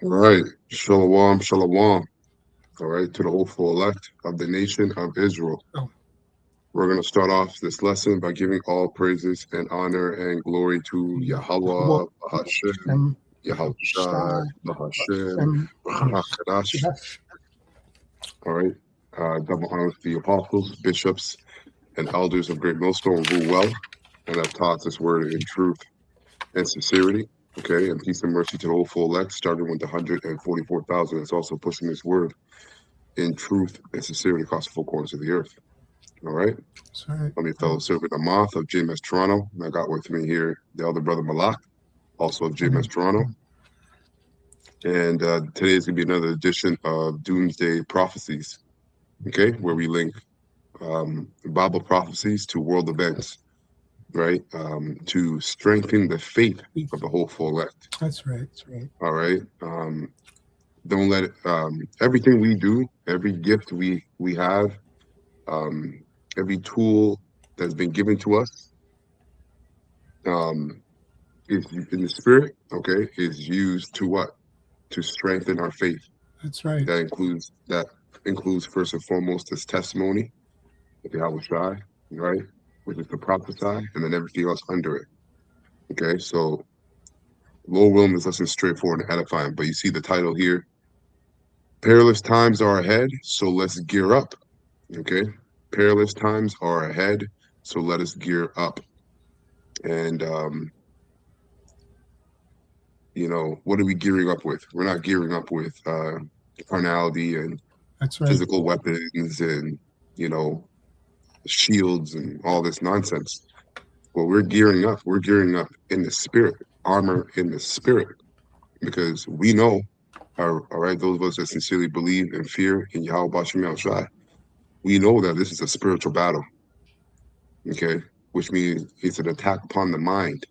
All right. Shalom, shalom. All right. To the hopeful elect of the nation of Israel. Oh, We're going to start off this lesson by giving all praises and honor and glory to Yahweh Yahweh, Bahashem, Hashem, Yahushai, Shai, Bahashem, Hashem, Bahakadash. Kodash. All right. Double honor to the apostles, bishops, and elders of Great Millstone who well and have taught this word in truth and sincerity. Okay. And peace and mercy to the hopeful elect, starting with the 144,000 that's also pushing this word in truth and sincerity across the four corners of the earth. All right. That's right. I'm your fellow servant Amath of JMS Toronto. And I got with me here the elder brother Malak, also of JMS Toronto. And today is going to be another edition of Doomsday Prophecies, okay, where we link Bible prophecies to world events, right, to strengthen the faith of the hopeful elect. That's right. That's right. All right. Don't let it, everything we do, every gift we have, every tool that's been given to us, is in the spirit, okay, is used to what? To strengthen our faith. That's right. That includes first and foremost this testimony of Yahweh Shai, right? Which is to prophesy, and then everything else under it. Okay, so Lord willing, this lesson is straightforward and edifying, but you see the title here. Perilous times are ahead, so let's gear up. Okay, perilous times are ahead, so let us gear up. And you know, what are we gearing up with? We're not gearing up with carnality and That's right. physical weapons and, you know, shields and all this nonsense. Well, we're gearing up in the spirit, armor in the spirit, because we know, all right, those of us that sincerely believe and fear in Yahweh Bashem Yahushai, we know that this is a spiritual battle, okay, which means it's an attack upon the mind,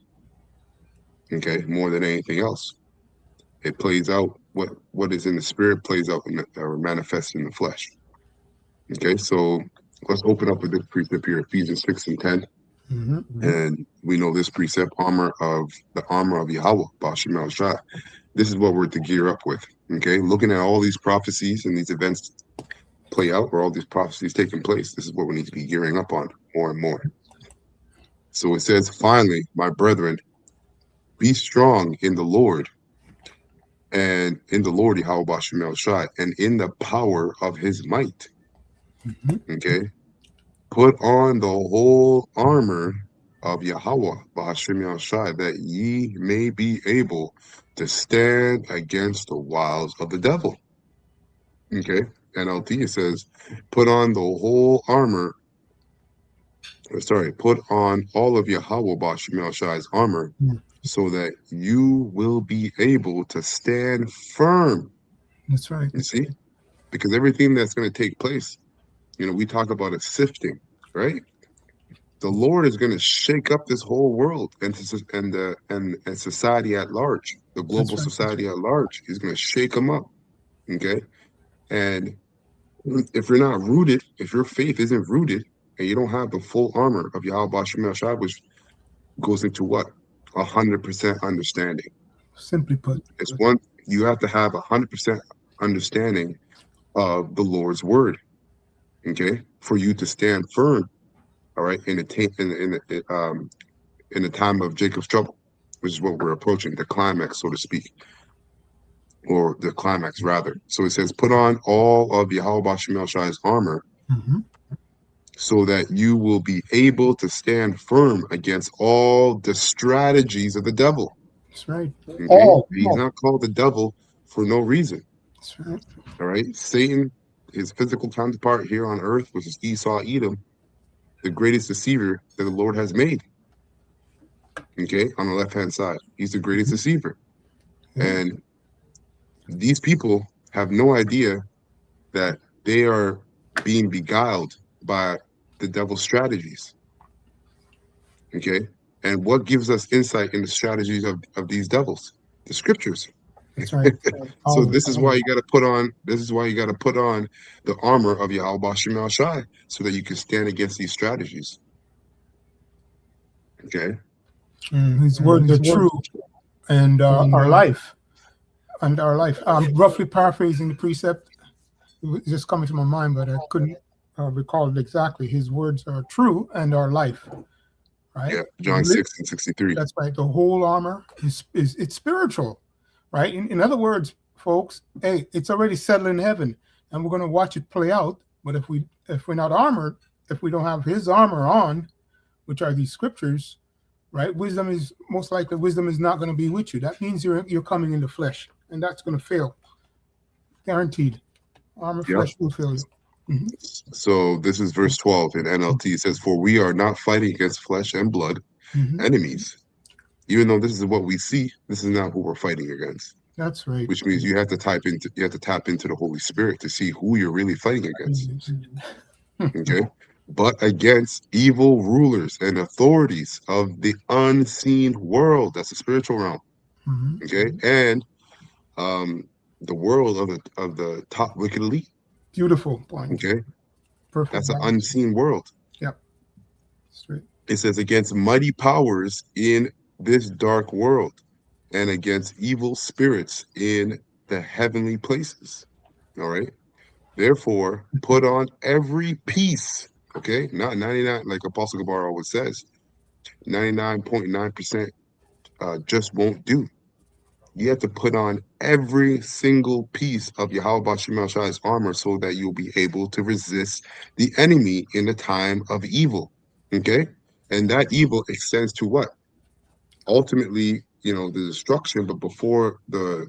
okay, more than anything else. It plays out, what is in the spirit plays out in the, or manifests in the flesh. Okay, so let's open up with this precept here, Ephesians 6 and 10. And we know this precept, armor of Yahweh, Bashem Shai. This is what we're to gear up with. Okay, looking at all these prophecies and these events play out, or all these prophecies taking place, this is what we need to be gearing up on more and more. So it says, finally, my brethren, be strong in the Lord, and in the Lord Yahweh Bashem Shai, and in the power of his might. Okay, put on the whole armor of Yahweh Bahashem Yahushai, that ye may be able to stand against the wiles of the devil. Okay, NLT says, put on the whole armor. Put on all of Yahweh Bahashem Yahushai's armor, so that you will be able to stand firm. That's right. You see, because everything that's going to take place, you know, we talk about a sifting, right? The Lord is going to shake up this whole world and society at large, the global society at large. He's going to shake them up, okay? And if you're not rooted, if your faith isn't rooted, and you don't have the full armor of Yahweh Bashem Shai, which goes into what? 100% understanding. Simply put, It's one, you have to have 100% understanding of the Lord's word, okay, for you to stand firm. All right, in the time of Jacob's trouble, which is what we're approaching, the climax, so to speak, or the climax rather. So it says, put on all of Yahweh Bashem Shai's armor, so that you will be able to stand firm against all the strategies of the devil. That's right. Okay? He's not called the devil for no reason. That's right. All right, Satan, his physical counterpart here on earth, which is Esau, Edom, the greatest deceiver that the Lord has made. Okay, on the left-hand side, he's the greatest deceiver. And these people have no idea that they are being beguiled by the devil's strategies. Okay, and what gives us insight in the strategies of these devils? The scriptures. That's right. So this is why you got to put on. This is why you got to put on the armor of Yahweh Bashem Shai, so that you can stand against these strategies. Okay. His words are true, and our life and our life. Roughly paraphrasing the precept, it was just coming to my mind, but I couldn't recall it exactly. His words are true and our life, right? Yeah, John 6:63. That's right. The whole armor is it's spiritual, right? In other words, folks, hey, it's already settled in heaven, and we're going to watch it play out. But if we're not armored, if we don't have His armor on, which are these scriptures, right? Wisdom is not going to be with you. That means you're coming in the flesh, and that's going to fail, guaranteed. Armor Yep. flesh will fail you. Mm-hmm. So this is verse 12 in NLT. It says, "For we are not fighting against flesh and blood Mm-hmm. enemies." Even though this is what we see, this is not who we're fighting against. That's right. Which means you have to tap into the Holy Spirit to see who you're really fighting against. Okay. But against evil rulers and authorities of the unseen world. That's the spiritual realm. Mm-hmm. Okay. And the world of the top wicked elite. Beautiful point. Okay. Perfect. That's an Balance. unseen world. Yep. Straight. It says against mighty powers in this dark world and against evil spirits in the heavenly places. All right. Therefore, put on every piece. Okay. Not 99, like Apostle Gabar always says. 99.9% just won't do. You have to put on every single piece of Yahweh Shemel Shai's armor so that you'll be able to resist the enemy in the time of evil. Okay? And that evil extends to what? Ultimately, the destruction, but before the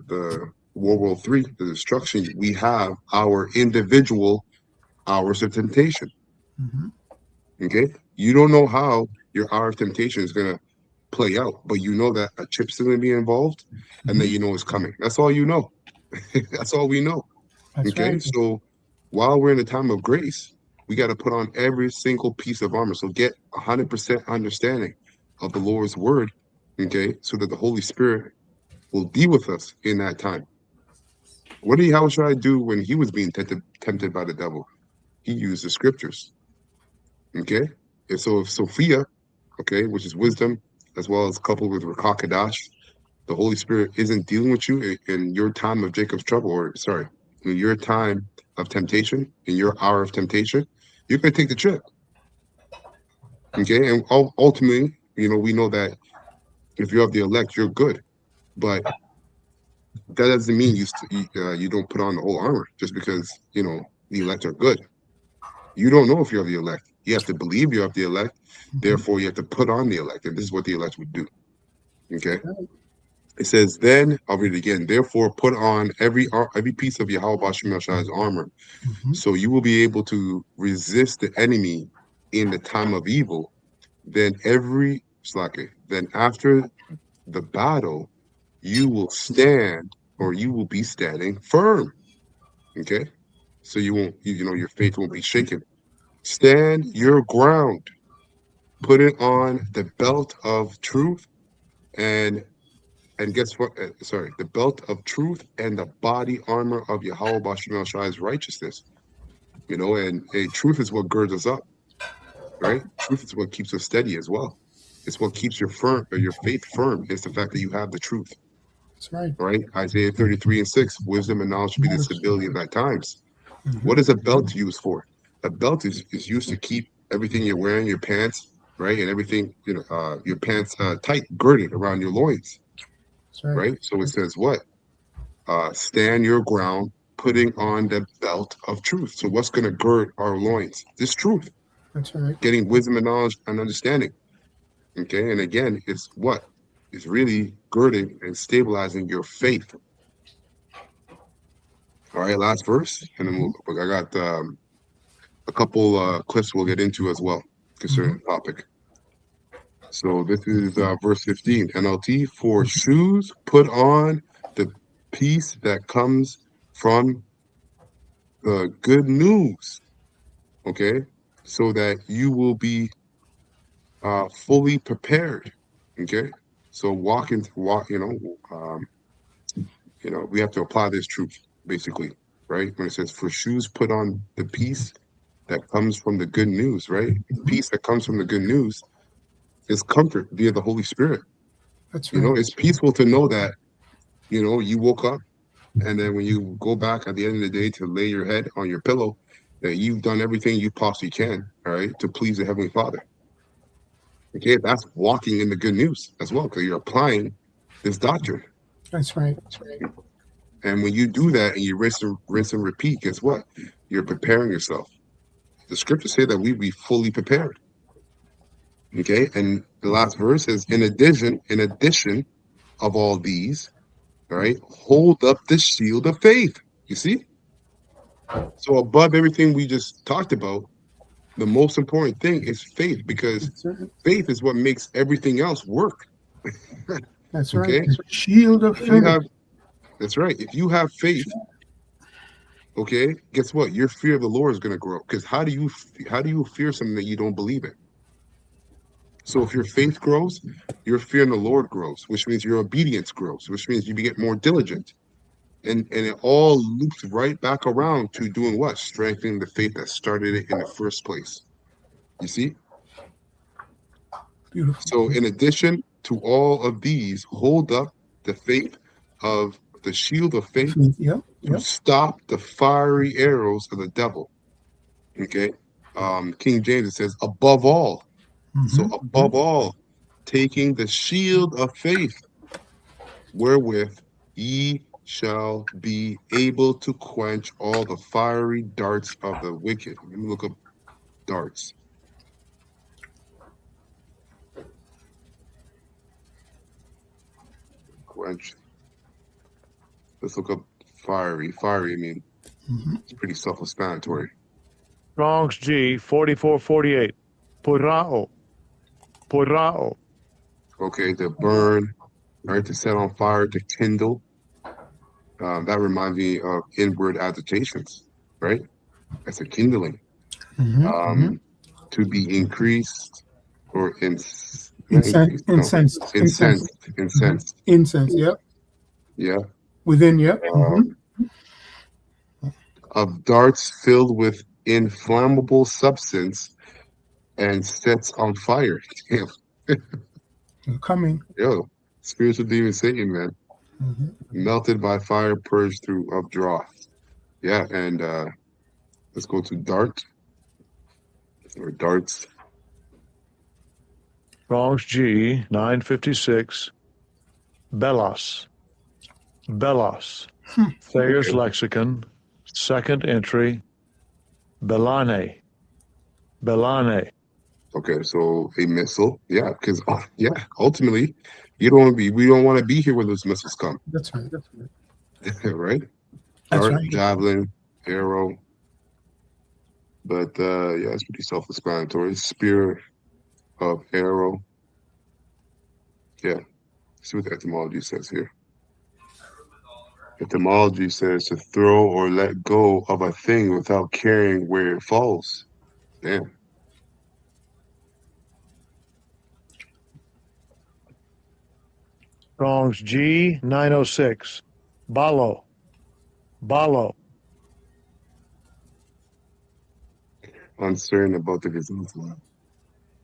World War III, the destruction, we have our individual hours of temptation. Mm-hmm. Okay? You don't know how your hour of temptation is gonna play out, but you know that a chip's gonna be involved and that you know it's coming. That's all you know. That's all we know. That's Okay. right. So while we're in a time of grace, we got to put on every single piece of armor. So get 100% understanding of the Lord's word. Okay. So that the Holy Spirit will be with us in that time. What did Yahushua do when he was being tempted by the devil? He used the scriptures. Okay. And so if Sophia, okay, which is wisdom, as well as coupled with Rakakadash, the Holy Spirit isn't dealing with you in your time of Jacob's trouble, or sorry, in your time of temptation, in your hour of temptation, you're going to take the trip. Okay. And ultimately, we know that if you're of the elect, you're good. But that doesn't mean you don't put on the whole armor just because, the elect are good. You don't know if you're of the elect. You have to believe you're of the elect. Mm-hmm. Therefore, you have to put on the elect. And this is what the elect would do. Okay. Right. It says, then I'll read it again. Therefore, put on every piece of Yahweh Shai's armor, Mm-hmm. so you will be able to resist the enemy in the time of evil. Then then after the battle, you will stand, or you will be standing firm. Okay, so you won't, your faith won't be shaken. Stand your ground. Put it on the belt of truth and guess what? Sorry, the belt of truth and the body armor of Yahweh Bashim Shai's righteousness. And truth is what girds us up, right? Truth is what keeps us steady as well. It's what keeps your faith firm. It's the fact that you have the truth, That's right. right? Isaiah 33:6, wisdom and knowledge be the Knowledge. stability of thy times. Mm-hmm. What is a belt used for? A belt is used to keep everything you're wearing, your pants, right? And everything, your pants tight, girded around your loins, That's right. right? So it says what? Stand your ground, putting on the belt of truth. So what's going to gird our loins? This truth, That's right. getting wisdom and knowledge and understanding. Okay. And again, it's what? It's really girding and stabilizing your faith. All right. Last verse. And then I got a couple clips we'll get into as well concerning the topic. So this is verse 15, NLT. For shoes, put on the peace that comes from the good news, okay, so that you will be fully prepared, okay. So we have to apply this truth basically, right? When it says, "For shoes, put on the peace that comes from the good news," right? The Mm-hmm. peace that comes from the good news is comfort via the Holy Spirit. That's right. It's peaceful to know that you woke up. And then when you go back at the end of the day to lay your head on your pillow, that you've done everything you possibly can, all right, to please the Heavenly Father. Okay, that's walking in the good news as well, because you're applying this doctrine. That's right. And when you do that and you rinse and repeat, guess what? You're preparing yourself. The scriptures say that we be fully prepared. Okay, and the last verse is in addition of all these, all right, hold up the shield of faith. You see? So above everything we just talked about, the most important thing is faith, because That's right. faith is what makes everything else work. That's right. Okay? Shield of If you faith. have That's right. If you have faith, okay, guess what? Your fear of the Lord is going to grow. Because how do you fear something that you don't believe in? So if your faith grows, your fear in the Lord grows, which means your obedience grows, which means you get more diligent. And it all loops right back around to doing what? Strengthening the faith that started it in the first place. You see? Beautiful. So in addition to all of these, hold up the faith of the shield of faith Yep. to Yep. stop the fiery arrows of the devil. Okay. King James, it says above all. So Mm-hmm. above all, taking the shield of faith, wherewith ye shall be able to quench all the fiery darts of the wicked. Let me look up darts. Quench. Let's look up fiery. Fiery, I mean, Mm-hmm. it's pretty self-explanatory. Strong's G 4448. Purao. Purao. Okay, to burn, right, to set on fire, to kindle. That reminds me of inward agitations, right? That's a kindling. Mm-hmm. To be increased or not Incense. increased, no, Incense. Incense. Mm-hmm. incensed. Incense. Yep. Yeah. Within. Yep. Mm-hmm. Um, of darts filled with inflammable substance and sets on fire. Damn. Coming. Yo, spiritual demon Satan, man. Mm-hmm. Melted by fire, purged through of drought. Yeah, and let's go to dart or darts. Strong's G 956. Belos. Belos. Thayer's Okay. Lexicon. Second entry. Belane. Belane. Okay, so a missile. Yeah, because yeah, ultimately, you don't want to be. We don't want to be here when those missiles come, That's right. right? That's Dart, right. javelin, arrow. But yeah, it's pretty self-explanatory. Spear of arrow. Yeah, see what the etymology says here. Etymology says to throw or let go of a thing without caring where it falls. Damn. Strong's G 906. Balo. Balo. Uncertain about the results. Wow.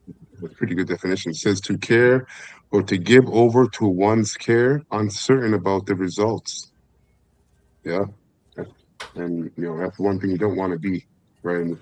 That's a pretty good definition. It says to care or to give over to one's care, uncertain about the results. Yeah. And that's one thing you don't want to be, right? And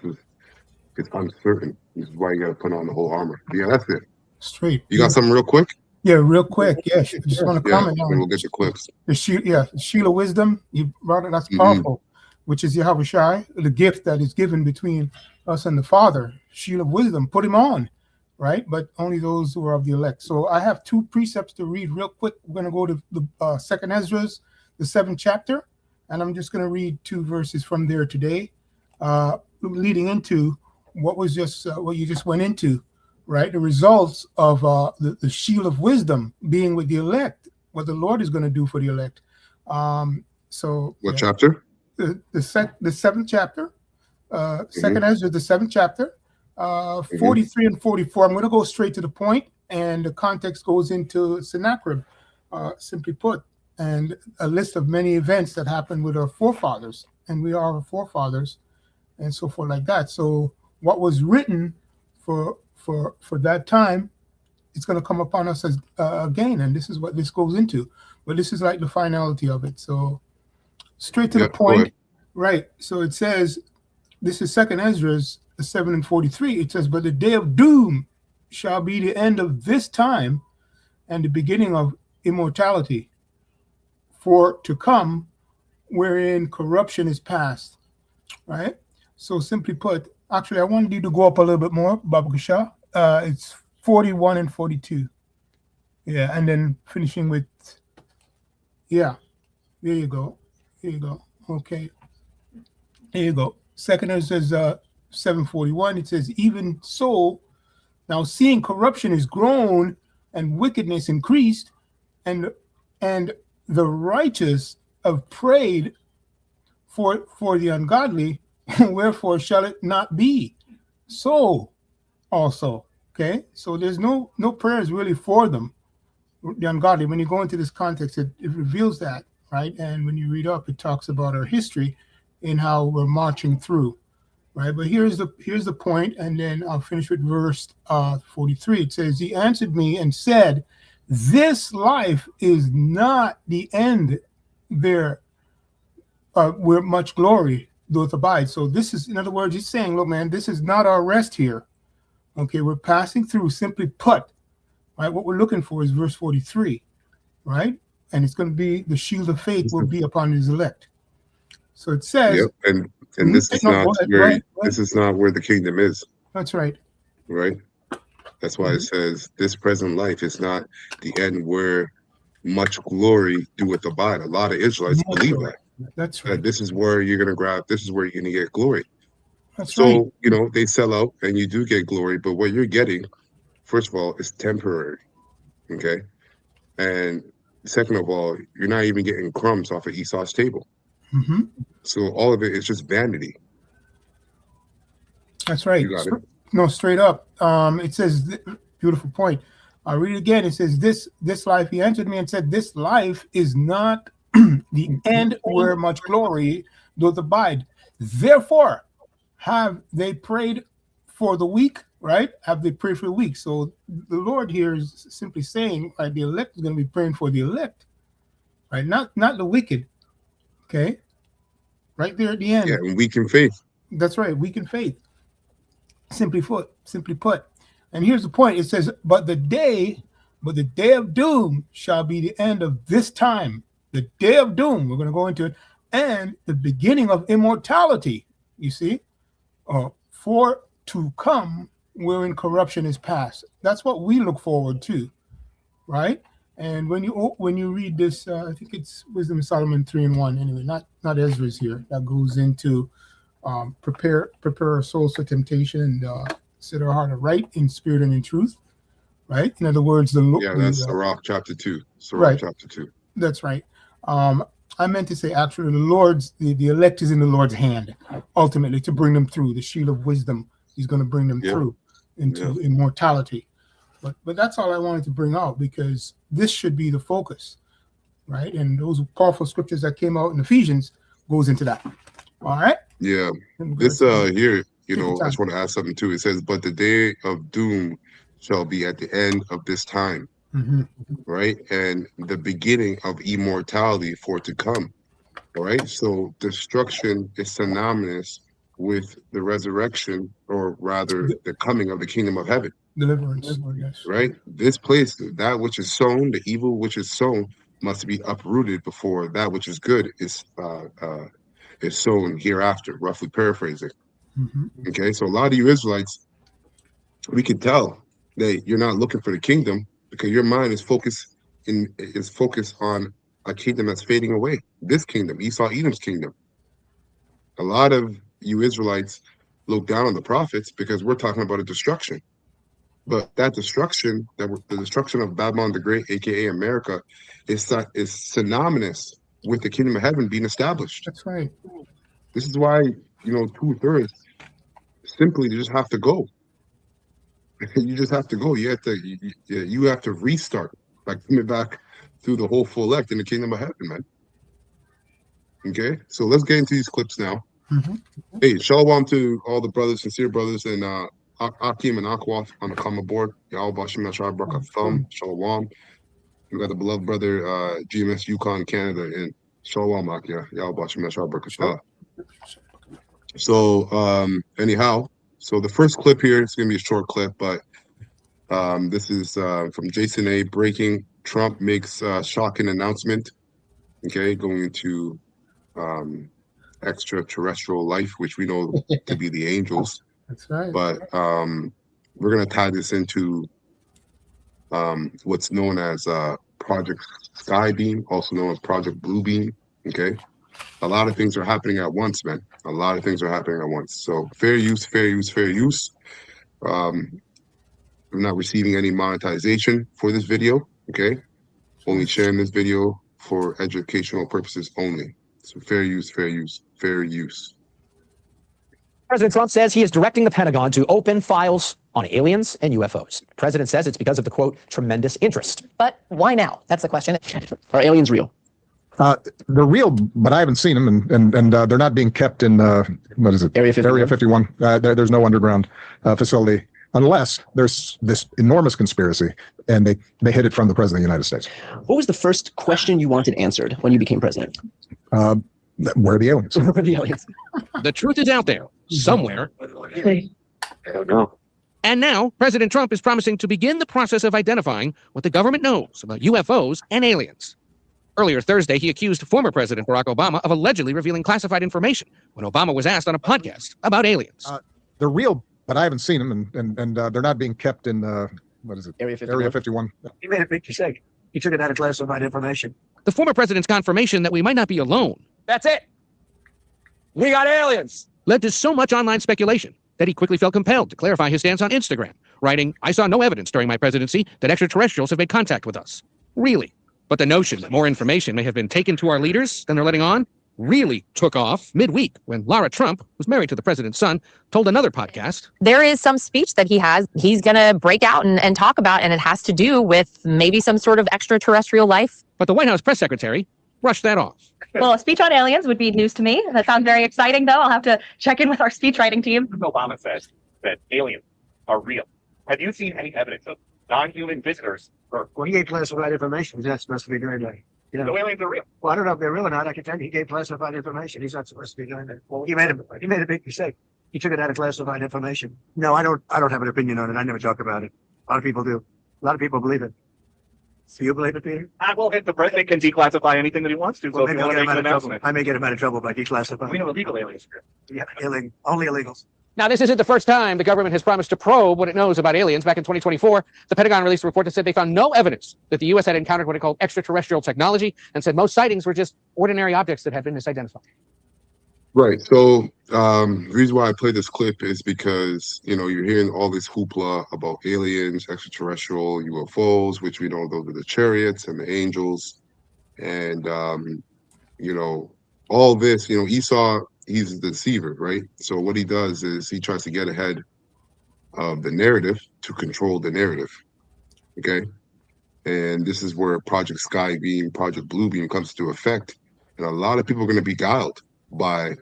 it's uncertain. This is why you gotta put on the whole armor. But yeah, that's it. Straight. You got something real quick? Yeah, real quick. Yes, I just want to Yeah, comment and on we'll get the clips. the shield. Yeah, the shield of wisdom. You brought it. That's Mhm. powerful. Which is Yahweh Shai, the gift that is given between us and the Father. Shield of wisdom. Put him on, right? But only those who are of the elect. So I have two precepts to read real quick. We're going to go to the Second Ezra's, the 7th chapter, and I'm just going to read 2 verses from there today, leading into what was just what you just went into. Right, the results of the shield of wisdom being with the elect, what the Lord is going to do for the elect. So What chapter? the 7th chapter, Second Ezra, the 7th chapter, 43 and 44. I'm going to go straight to the point, and the context goes into Sennacherib, simply put, and a list of many events that happened with our forefathers, and we are our forefathers, and so forth like that. So what was written for that time, it's going to come upon us as again, and this is what this goes into. But this is like the finality of it. So straight to the Yeah, go point. ahead. Right. So it says, this is Second Ezra's 7:43. It says, but the day of doom shall be the end of this time and the beginning of immortality for to come, wherein corruption is past. Right. So simply put, actually, I wanted you to go up a little bit more, Baba Kasha. It's 41 and 42. Yeah. And then finishing with, yeah, there you go. There you go. Okay. There you go. Second Ezra says 7:41. It says, even so, now seeing corruption is grown and wickedness increased, and and the righteous have prayed for the ungodly, wherefore shall it not be so also? Okay, so there's no prayers really for them, the ungodly. When you go into this context, it reveals that, right? And when you read up, it talks about our history and how we're marching through, right? But here's the point, and then I'll finish with verse 43. It says, he answered me and said, this life is not the end there, where much glory doth abide. So this is, in other words, he's saying, look, man, this is not our rest here. Okay, we're passing through. Simply put, right? What we're looking for is verse 43, right? And it's going to be the shield of faith will be upon his elect. So it says, Yep, and this is no, not go ahead, where go ahead. this is not where the kingdom is, That's right. right? That's why it says this present life is not the end where much glory doeth abide. A lot of Israelites More believe glory. that. That's That right. this is where you're gonna grab, this is where you're gonna get glory. That's right. So, they sell out and you do get glory, but what you're getting, first of all, is temporary. Okay. And second of all, you're not even getting crumbs off of Esau's table. Hmm. So all of it is just vanity. That's right. You got it. No, straight up. It says, beautiful point. I'll read it again. It says, this life, he answered me and said, this life is not the end where much glory doth abide. Therefore, have they prayed for the weak, right? Have they prayed for the weak? So the Lord here is simply saying, right, the elect is going to be praying for the elect, right? Not the wicked. Okay. Right there at the Yeah, end. and weak in faith. That's right. Weak in faith. Simply put. And here's the point. It says, but the day of doom shall be the end of this time. The day of doom, we're going to go into it, and the beginning of immortality. You see, for to come, wherein corruption is past. That's what we look forward to, right? And when you read this, I think it's Wisdom of Solomon 3:1. Anyway, not Ezra's here. That goes into prepare our souls for temptation and set our heart aright in spirit and in truth, right? In other words, Yeah, that's Sirach chapter 2. Sirach right. chapter 2. That's right. I meant to say, actually, the elect is in the Lord's hand, ultimately, to bring them through. The shield of wisdom, he's going to bring them through into immortality. But that's all I wanted to bring out, because this should be the focus, right? And those powerful scriptures that came out in Ephesians goes into that. All right? Yeah. This here, I just want to add something too. It says, but the day of doom shall be at the end of this time. Mm-hmm. Right? And the beginning of immortality for to come. All right. So destruction is synonymous with the resurrection, or rather the coming of the kingdom of heaven. Deliverance. Yes. Right? This place, that which is sown, the evil which is sown, must be uprooted before that which is good is sown hereafter, roughly paraphrasing. Mm-hmm. Okay. So a lot of you Israelites, we can tell that you're not looking for the kingdom, because your mind is focused on a kingdom that's fading away. This kingdom, Esau, Edom's kingdom. A lot of you Israelites look down on the prophets because we're talking about a destruction. But that destruction, the destruction of Babylon the Great, aka America, is synonymous with the kingdom of heaven being established. That's right. This is why 2/3 simply just have to go. You just have to go. You have to restart by coming back through the whole full elect in the kingdom of heaven, man. Okay, so let's get into these clips now. Mm-hmm. Hey, shalom to all the brothers, sincere brothers, and Akim and Akwath on the common board. Y'all Bashim Nashar Baka Thumb, shalom. We got the beloved brother GMS Yukon Canada in. Shalom, Akia. So, anyhow, so the first clip here is going to be a short clip, but this is from Jason A. Breaking. Trump makes shocking announcement. Okay, going into extraterrestrial life, which we know to be the angels. That's right. But we're going to tie this into what's known as Project Skybeam, also known as Project Bluebeam. Okay, a lot of things are happening at once, man. A lot of things are happening at once. So fair use, fair use, fair use. I'm not receiving any monetization for this video. Okay, only sharing this video for educational purposes only. So fair use, fair use, fair use. President Trump says he is directing the Pentagon to open files on aliens and UFOs. The president says it's because of the, quote, tremendous interest. But why now? That's the question. Are aliens real? They're real, but I haven't seen them, and they're not being kept in, what is it? Area 51. Area 51. There's no underground facility, unless there's this enormous conspiracy, and they hid it from the president of the United States. What was the first question you wanted answered when you became president? Where are the aliens? Where are the aliens? The truth is out there, somewhere. I don't know. And now, President Trump is promising to begin the process of identifying what the government knows about UFOs and aliens. Earlier Thursday, he accused former President Barack Obama of allegedly revealing classified information when Obama was asked on a podcast about aliens. They're real, but I haven't seen them, and they're not being kept in, what is it? Area 51. Area 51. He made a big mistake. He took it out of classified information. The former president's confirmation that we might not be alone That's it. We got aliens. led to so much online speculation that he quickly felt compelled to clarify his stance on Instagram, writing, "I saw no evidence during my presidency that extraterrestrials have made contact with us." Really? But the notion that more information may have been taken to our leaders than they're letting on really took off midweek when Lara Trump, who's married to the president's son, told another podcast, there is some speech that he's going to break out and talk about, and it has to do with maybe some sort of extraterrestrial life. but the White House press secretary brushed that off. Well, a speech on aliens would be news to me. That sounds very exciting, though. I'll have to check in with our speech writing team. Obama says that aliens are real. Have you seen any evidence of non-human visitors? Well, he gave classified information. That's supposed to be doing that. You know, The aliens are real. well, I don't know if they're real or not. I can tell you, he gave classified information. He's not supposed to be doing that. Well, he made a big mistake. He took it out of classified information. No, I don't have an opinion on it. I never talk about it. A lot of people do. A lot of people believe it. Do you believe it, Peter? Well, the president can declassify anything that he wants to. So Well, if maybe you I'll want get to him make out an of trouble. announcement, I may get him out of trouble by declassifying. we know illegal aliens. Yeah, only illegals. Now, this isn't the first time the government has promised to probe what it knows about aliens. Back in 2024, the Pentagon released a report that said they found no evidence that the U.S. had encountered what it called extraterrestrial technology, and said most sightings were just ordinary objects that had been misidentified. Right. So the reason why I play this clip is because, you're hearing all this hoopla about aliens, extraterrestrial, UFOs, which we know those are the chariots and the angels. And, all this, Esau, he's a deceiver, right? So what he does is he tries to get ahead of the narrative to control the narrative. Okay. And this is where Project Skybeam, Project Bluebeam comes to effect. And a lot of people are going to be beguiled by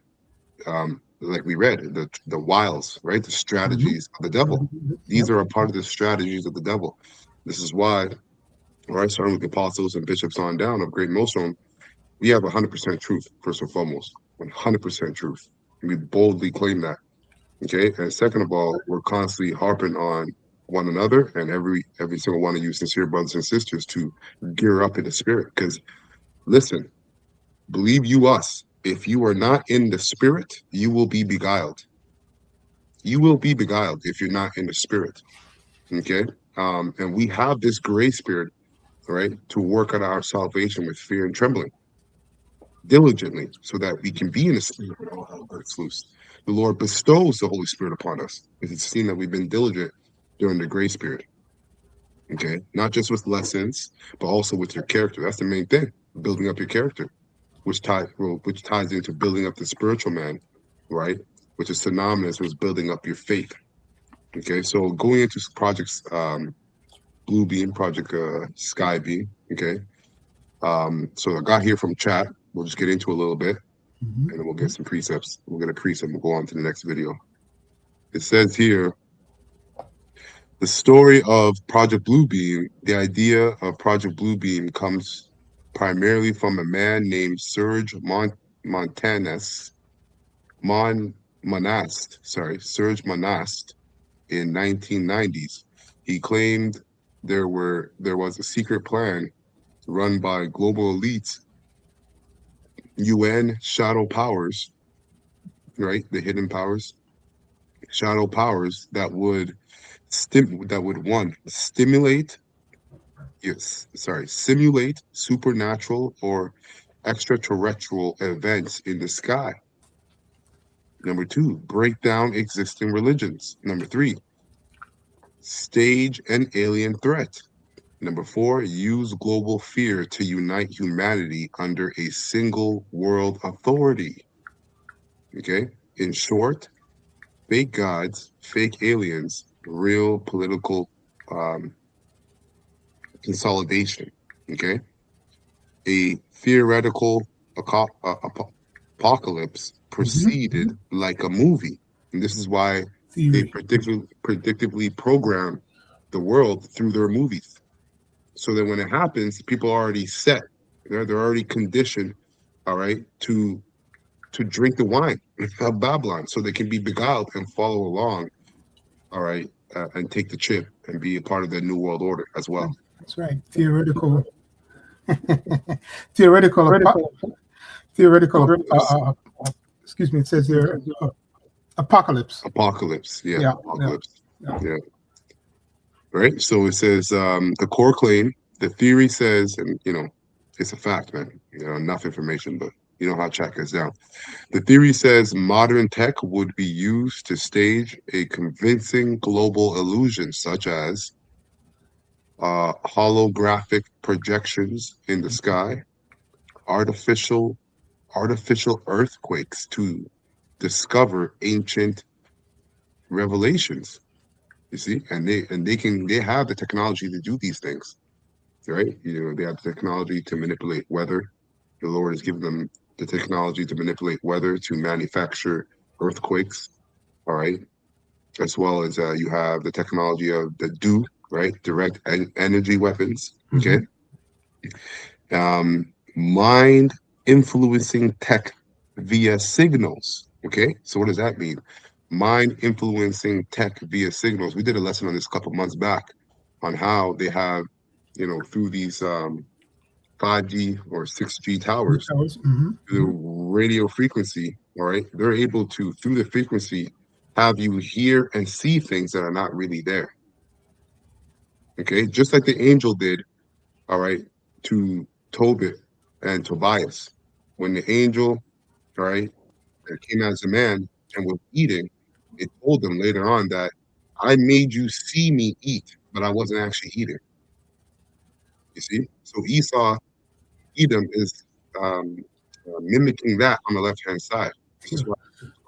like we read, the wiles, right? The strategies of the devil. These are a part of the strategies of the devil. This is why, right, starting with the apostles and bishops on down of Great Millstone, we have 100% truth, first and foremost. 100% truth. And we boldly claim that. Okay. And second of all, we're constantly harping on one another and every single one of you sincere brothers and sisters to gear up in the spirit. Because listen, believe you us, if you are not in the spirit, you will be beguiled. You will be beguiled if you're not in the spirit. Okay. And we have this gray spirit, right, to work on our salvation with fear and trembling diligently, so that we can be in the spirit when all hell breaks loose. The Lord bestows the Holy Spirit upon us. It's seen that we've been diligent during the gray spirit. Okay. Not just with lessons, but also with your character. That's the main thing. Building up your character. Which ties into building up the spiritual man, right? Which is synonymous with building up your faith. Okay, so going into projects, Bluebeam, Project Skybeam. Okay, so I got here from chat. We'll just get into a little bit, and then we'll get some precepts. We'll get a precept. We'll go on to the next video. It says here, the story of Project Bluebeam. The idea of Project Bluebeam comes primarily from a man named Serge Montanus, Serge Monast in 1990s. He claimed there was a secret plan run by global elites, UN shadow powers, right? The hidden powers, shadow powers that would stimulate, simulate supernatural or extraterrestrial events in the sky. Number 2, break down existing religions. Number 3, stage an alien threat. Number 4, use global fear to unite humanity under a single world authority. Okay? In short, fake gods, fake aliens, real political consolidation. Okay? A theoretical apocalypse proceeded like a movie. And this is why they predictively program the world through their movies. So that when it happens, people are already set. They're already conditioned, all right, to drink the wine of Babylon, so they can be beguiled and follow along, all right, and take the chip and be a part of the new world order as well. That's right. Theoretical. Excuse me. It says there. Apocalypse. Apocalypse. Yeah. Apocalypse. Yeah. Right. So it says the core claim, the theory says, and it's a fact, man. Enough information, but you know how Chuck is down. The theory says modern tech would be used to stage a convincing global illusion, such as holographic projections in the sky, artificial earthquakes to discover ancient revelations. You see, and they have the technology to do these things, right? They have the technology to manipulate weather. The Lord has given them the technology to manipulate weather, to manufacture earthquakes, all right? As well as you have the technology of the DO, right? Direct energy weapons, okay? Mind influencing tech via signals, okay? So what does that mean? Mind influencing tech via signals. We did a lesson on this a couple months back on how they have, through these 5G or 6G towers, the radio frequency, all right, they're able to, through the frequency, have you hear and see things that are not really there. Okay, just like the angel did, all right, to Tobit and Tobias. When the angel, all right, that came as a man and was eating, it told them later on that I made you see me eat, but I wasn't actually eating. You see? So Esau, Edom is mimicking that on the left-hand side. This is what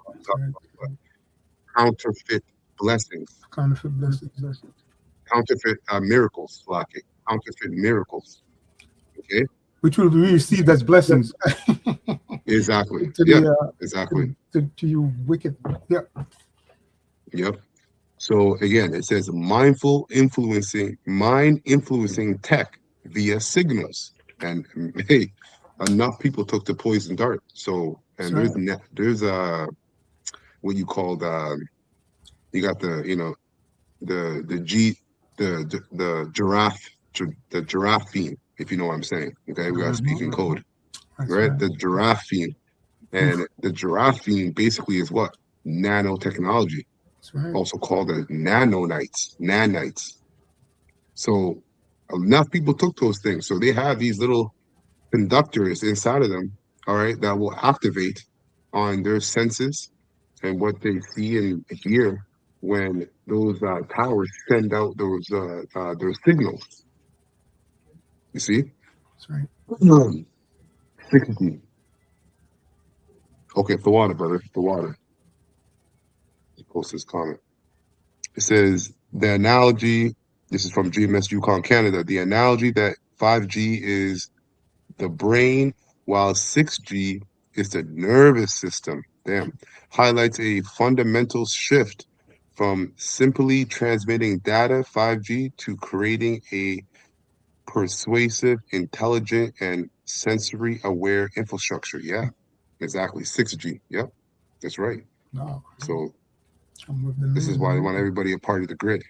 I'm talking about. Counterfeit blessings. Counterfeit miracles, Lockie. Counterfeit miracles. Okay? Which will be received as blessings. Exactly. Exactly. To you wicked. Yeah. Yep. So again, it says mind influencing tech via signals. And hey, enough people took the poison dart. So there's what you call you got the giraffine, if you know what I'm saying. Okay, we got to speak in code. Right? The giraffine. And the giraffine basically is what? Nanotechnology. Also called the nanites. So enough people took those things. So they have these little conductors inside of them, all right, that will activate on their senses and what they see and hear when those towers send out those their signals. You see? That's right. 60. Okay, the water, brother. The water. Post this comment. It says the analogy, this is from GMS Yukon, Canada, the analogy that 5G is the brain while 6G is the nervous system, highlights a fundamental shift from simply transmitting data 5G to creating a persuasive, intelligent, and sensory aware infrastructure. Yeah, exactly. 6G. Yep, that's right. No, So I'm with the this is why they want everybody a part of the grid.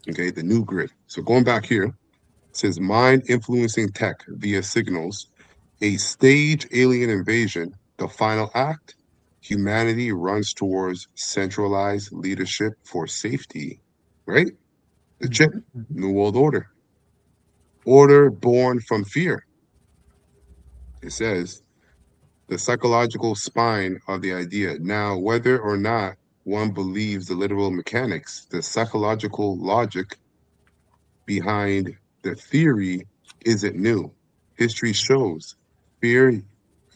Okay, the new grid. So going back here, it says mind influencing tech via signals, a stage alien invasion, the final act. Humanity runs towards centralized leadership for safety, right? The chip, New World Order. Order born from fear. It says the psychological spine of the idea. Now, whether or not one believes the literal mechanics, the psychological logic behind the theory isn't new. History shows fear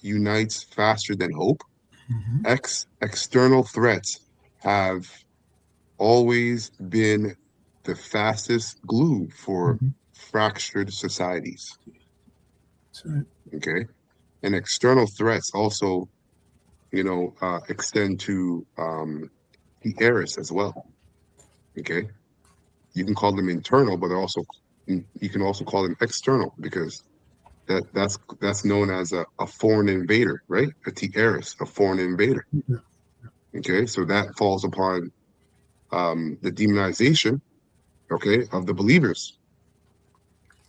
unites faster than hope. External threats have always been the fastest glue for fractured societies. Okay. And external threats also, extend to the heirs as well. Okay. You can call them internal, but you can also call them external because that's known as a foreign invader, right? A tierras, a foreign invader. Okay, so that falls upon the demonization, okay, of the believers,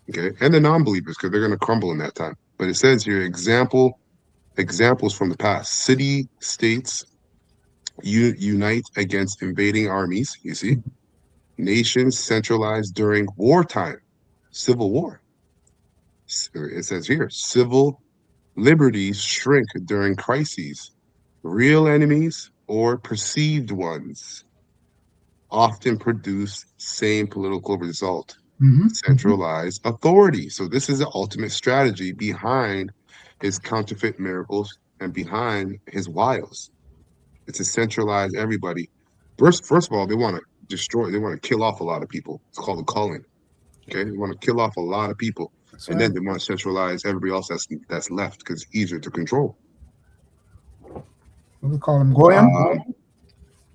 okay, and the non-believers because they're going to crumble in that time. But it says here examples from the past: city states unite against invading armies. You see, nations centralized during wartime, civil war. It says here, civil liberties shrink during crises. Real enemies or perceived ones often produce same political result. Centralized authority. So this is the ultimate strategy behind his counterfeit miracles and behind his wiles. It's to centralize everybody. First of all, they want to they want to kill off a lot of people. It's called a culling. Okay, they want to kill off a lot of people, and then they want to centralize everybody else that's left because it's easier to control. We call him Goyim.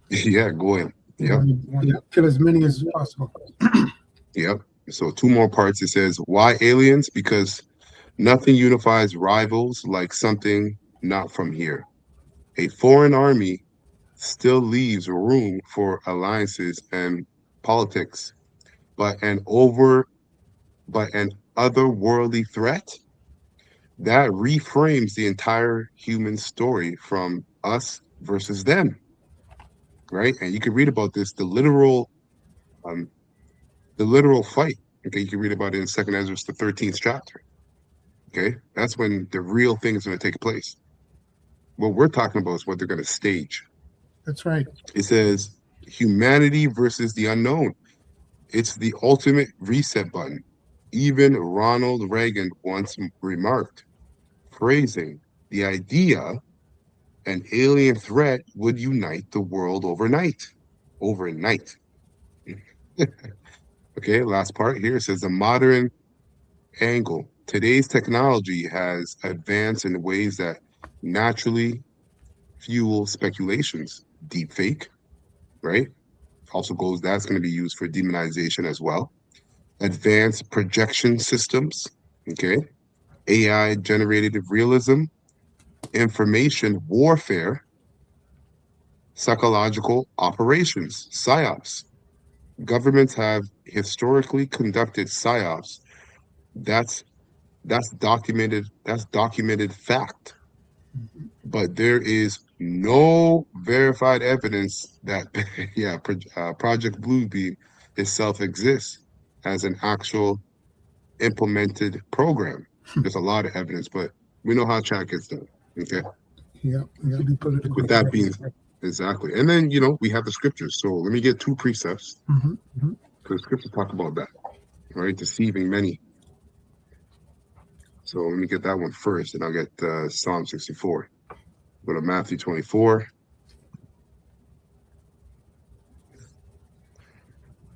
Yeah, Goyim. Yep. Want to kill as many as possible. Yep. So 2 more parts. It says, why aliens? Because nothing unifies rivals like something not from here. A foreign army still leaves room for alliances and politics, but an otherworldly threat that reframes the entire human story from us versus them, right? And you can read about this, the literal fight. Okay, you can read about it in 2nd Ezra, the 13th chapter. Okay, that's when the real thing is going to take place. What we're talking about is what they're going to stage. That's right. It says humanity versus the unknown. It's the ultimate reset button. Even Ronald Reagan once remarked, praising the idea an alien threat would unite the world overnight. Overnight. Okay, last part here. It says the modern angle. Today's technology has advanced in ways that naturally fuel speculations. Deepfake, right? Also that's going to be used for demonization as well. Advanced projection systems, okay? AI generated realism, information warfare, psychological operations, psyops. Governments have historically conducted psyops. That's documented. That's documented fact. But there is no verified evidence that Project Bluebeam itself exists as an actual implemented program. There's a lot of evidence, but we know how chat gets done. Okay. Yeah. With that being exactly, and then we have the scriptures. So let me get 2 precepts because the scriptures talk about that. All right, deceiving many. So let me get that one first, and I'll get Psalm 64. Go to Matthew 24.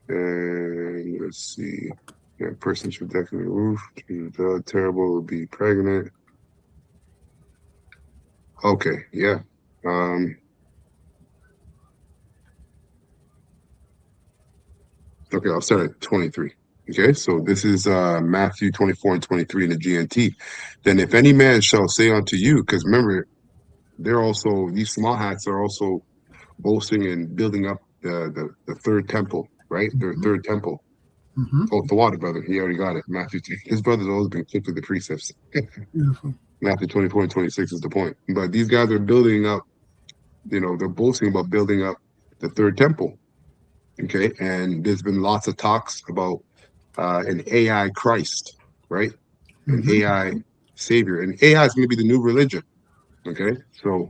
And let's see. Yeah, person should definitely move. Terrible would be pregnant. Okay, yeah. Okay, I'll start at 23. Okay, so this is Matthew 24 and 23 in the GNT. Then if any man shall say unto you, because remember, they're also, these small hats are also boasting and building up the third temple, right? Their third temple. Mm-hmm. Oh, the water, brother. He already got it. Matthew 3. His brother's always been quick with the precepts. Beautiful. Matthew 24 and 26 is the point. But these guys are building up, they're boasting about building up the third temple. Okay. And there's been lots of talks about an AI Christ, right? An AI savior. And AI is going to be the new religion. Okay. So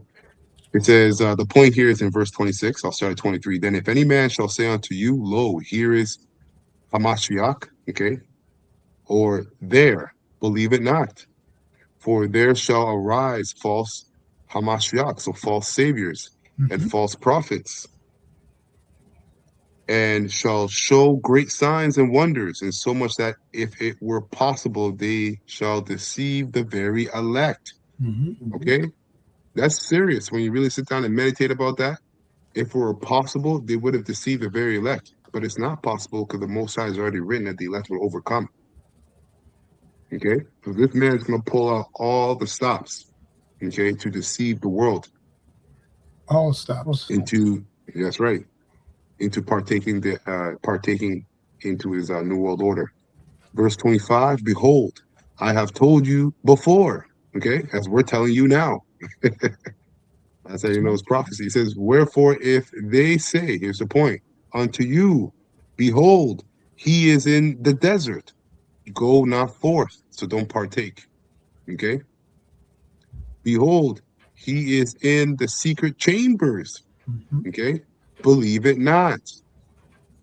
it says, the point here is in verse 26. I'll start at 23. Then if any man shall say unto you, lo, here is Hamashiach, okay, or there, believe it not. For there shall arise false Hamashiach, so false saviors and false prophets, and shall show great signs and wonders, and so much that if it were possible, they shall deceive the very elect. Okay? That's serious when you really sit down and meditate about that. If it were possible, they would have deceived the very elect. But it's not possible because the Most High has already written that the elect will overcome. Okay? So this man is going to pull out all the stops, okay, to deceive the world. All stops. That's right, into partaking into his new world order. Verse 25, behold, I have told you before, okay, as we're telling you now. That's how you know it's prophecy. It says, wherefore, if they say, here's the point, unto you, behold, he is in the desert, go not forth, so don't partake. Okay. Behold, he is in the secret chambers. Okay. Believe it not.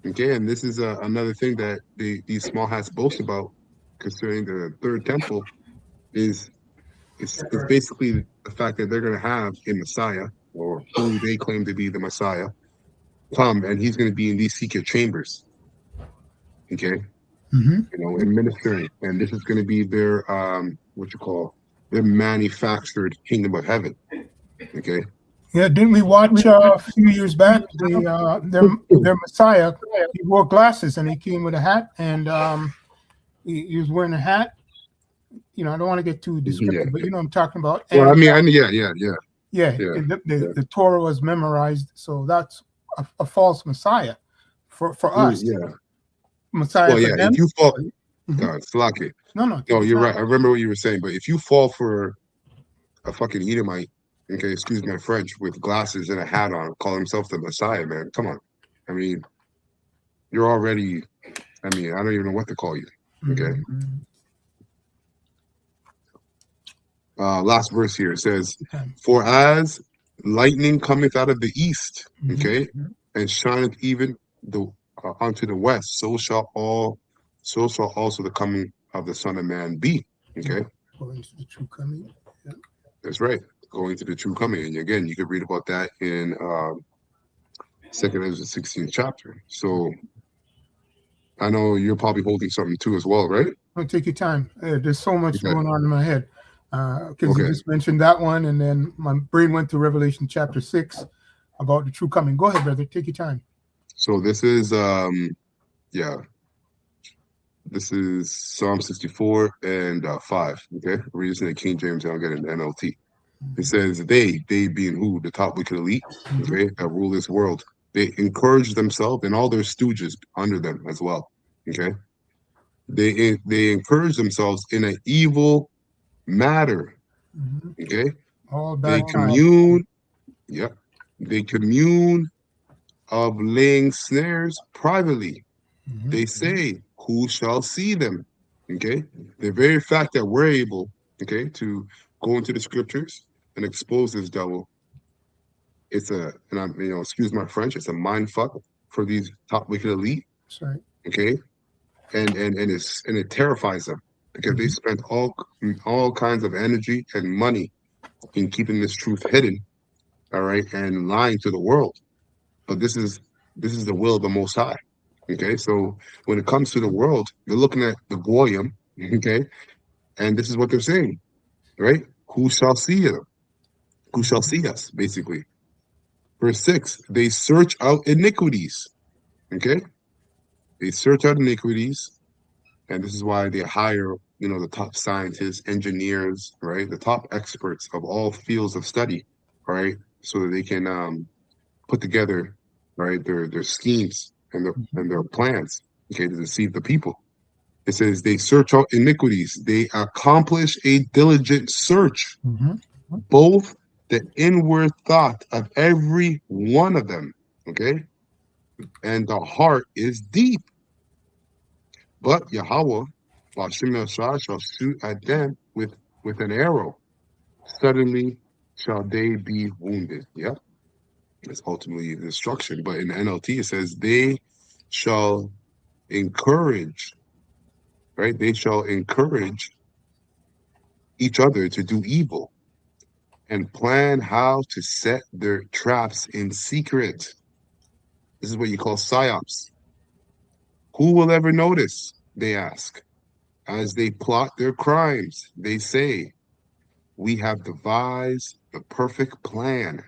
Okay. And this is another thing that these small hats boast about concerning the third temple is it's basically the fact that they're going to have a Messiah, or who they claim to be the Messiah, come, and he's going to be in these secret chambers. Okay. Administering. And this is going to be their their manufactured kingdom of heaven. Okay. Yeah, didn't we watch a few years back their Messiah? He wore glasses and he came with a hat, and he was wearing a hat. I don't want to get too descriptive, but I'm talking about. Well, and, yeah. The Torah was memorized, so that's a false Messiah for us. Yeah. Messiah. Well, for them. If you fall, God, Slaki. No, you're right. I remember what you were saying, but if you fall for a fucking Edomite, okay, excuse my French, with glasses and a hat on, call himself the Messiah, man, come on. I mean, you're already, I don't even know what to call you. Okay. Last verse here says, for as lightning cometh out of the east, okay, and shineth even unto the west, so shall also the coming of the Son of Man be. Okay. Going to the true coming. Yeah. That's right. Going to the true coming. And again, you can read about that in 2nd Ezra 16th chapter. So I know you're probably holding something too as well, right? Don't take your time. There's so much going on in my head. Because you just mentioned that one, and then my brain went to Revelation chapter 6 about the true coming. Go ahead, brother. Take your time. So this is this is Psalm 64 and 5. Okay, we're using the King James. I'll get an NLT. It says they being who? The top wicked elite, okay, that rule this world. They encourage themselves and all their stooges under them as well. Okay, they encourage themselves in an evil matter. Okay, they commune. Yep, they commune of laying snares privately. They say, who shall see them? Okay, the very fact that we're able, okay, to go into the scriptures and expose this devil, it's excuse my French, it's a mind fuck for these top wicked elite. That's right. Okay, and it terrifies them because they spent all kinds of energy and money in keeping this truth hidden, all right, and lying to the world. But this is the will of the Most High. Okay, so when it comes to the world, they're looking at the Goyim, okay, and this is what they're saying, right? Who shall see them? Who shall see us, basically. Verse 6, they search out iniquities, okay? They search out iniquities, And this is why they hire, the top scientists, engineers, right? The top experts of all fields of study, right? So that they can put together, right, their schemes and their plans, okay, to deceive the people. It says they search out iniquities. They accomplish a diligent search, both the inward thought of every one of them, okay? And the heart is deep. But Yahweh, Bashim Yashar, shall shoot at them with an arrow. Suddenly shall they be wounded. Yep. It's ultimately destruction. But in the NLT, it says they shall encourage, right? They shall encourage each other to do evil and plan how to set their traps in secret. This is what you call psyops. Who will ever notice? They ask. As they plot their crimes, they say, we have devised the perfect plan.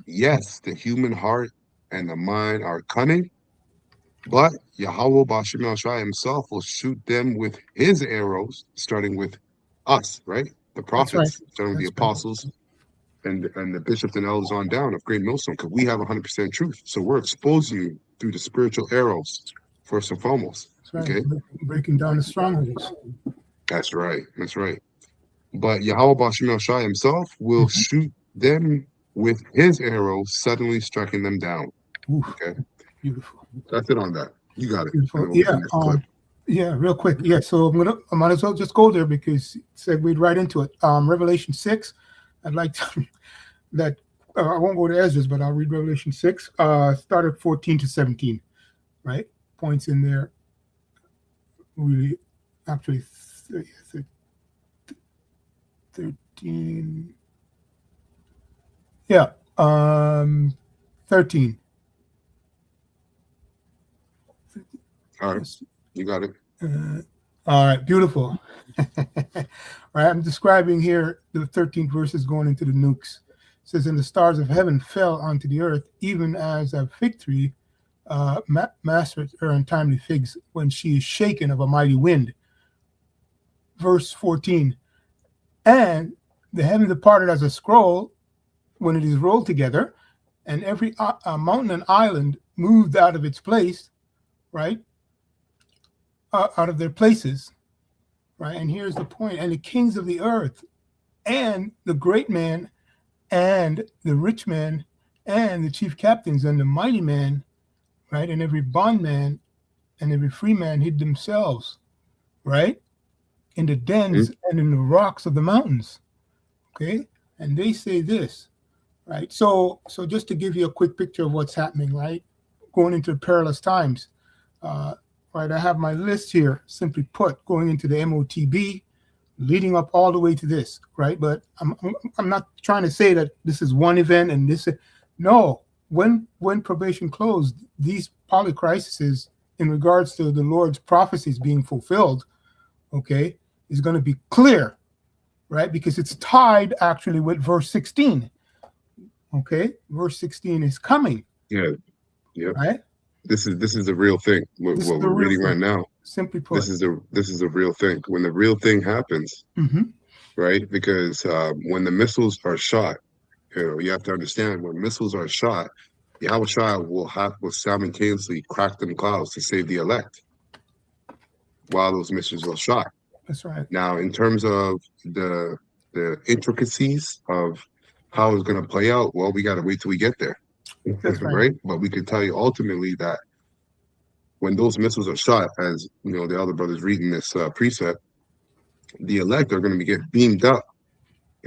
Yes, the human heart and the mind are cunning, but Yahweh Bashim Shai himself will shoot them with his arrows, starting with us, right? The prophets, starting with the apostles and the bishops and elders on down of Great Millstone, because we have 100% truth. So we're exposing you through the spiritual arrows, first and foremost. That's right. Okay? Breaking down the strongholds. That's right. That's right. But Yahweh Bashim Shai himself will shoot them with his arrows, suddenly striking them down. Okay. Beautiful. That's it on that. You got it. Yeah. Yeah, real quick. Yeah, so I might as well just go there because it segued right into it. Revelation 6. I'd like to that I won't go to Ezra's, but I'll read Revelation 6. Start at 14 to 17. Right? Points in there. Really actually 13. Yeah. 13. All right. You got it. All right. Beautiful. Right. I'm describing here the 13th verses going into the nukes. It says, and the stars of heaven fell onto the earth, even as a fig tree mastereth her untimely figs when she is shaken of a mighty wind. Verse 14. And the heaven departed as a scroll when it is rolled together, and every mountain and island moved out of its place, right? Out of their places, right? And here's the point. And the kings of the earth and the great man and the rich man and the chief captains and the mighty man, right? And every bondman and every free man hid themselves, right? In the dens and in the rocks of the mountains, okay? And they say this, right? So just to give you a quick picture of what's happening, right? Going into perilous times, right, I have my list here, simply put, going into the MOTB, leading up all the way to this, right? But I'm not trying to say that this is one event and this. No, when probation closed, these polycrises in regards to the Lord's prophecies being fulfilled, okay, is going to be clear, right? Because it's tied actually with verse 16. Okay, verse 16 is coming. Yeah. Right. This is the real thing. What we're reading right now. Simply put, this is a real thing. When the real thing happens, right? Because when the missiles are shot, you have to understand when missiles are shot, Yahweh Shai will simultaneously crack them clouds to save the elect while those missiles are shot. That's right. Now, in terms of the intricacies of how it's going to play out, well, we got to wait till we get there. That's right. But we could tell you ultimately that when those missiles are shot, as the other brothers reading this precept, the elect are going to get beamed up,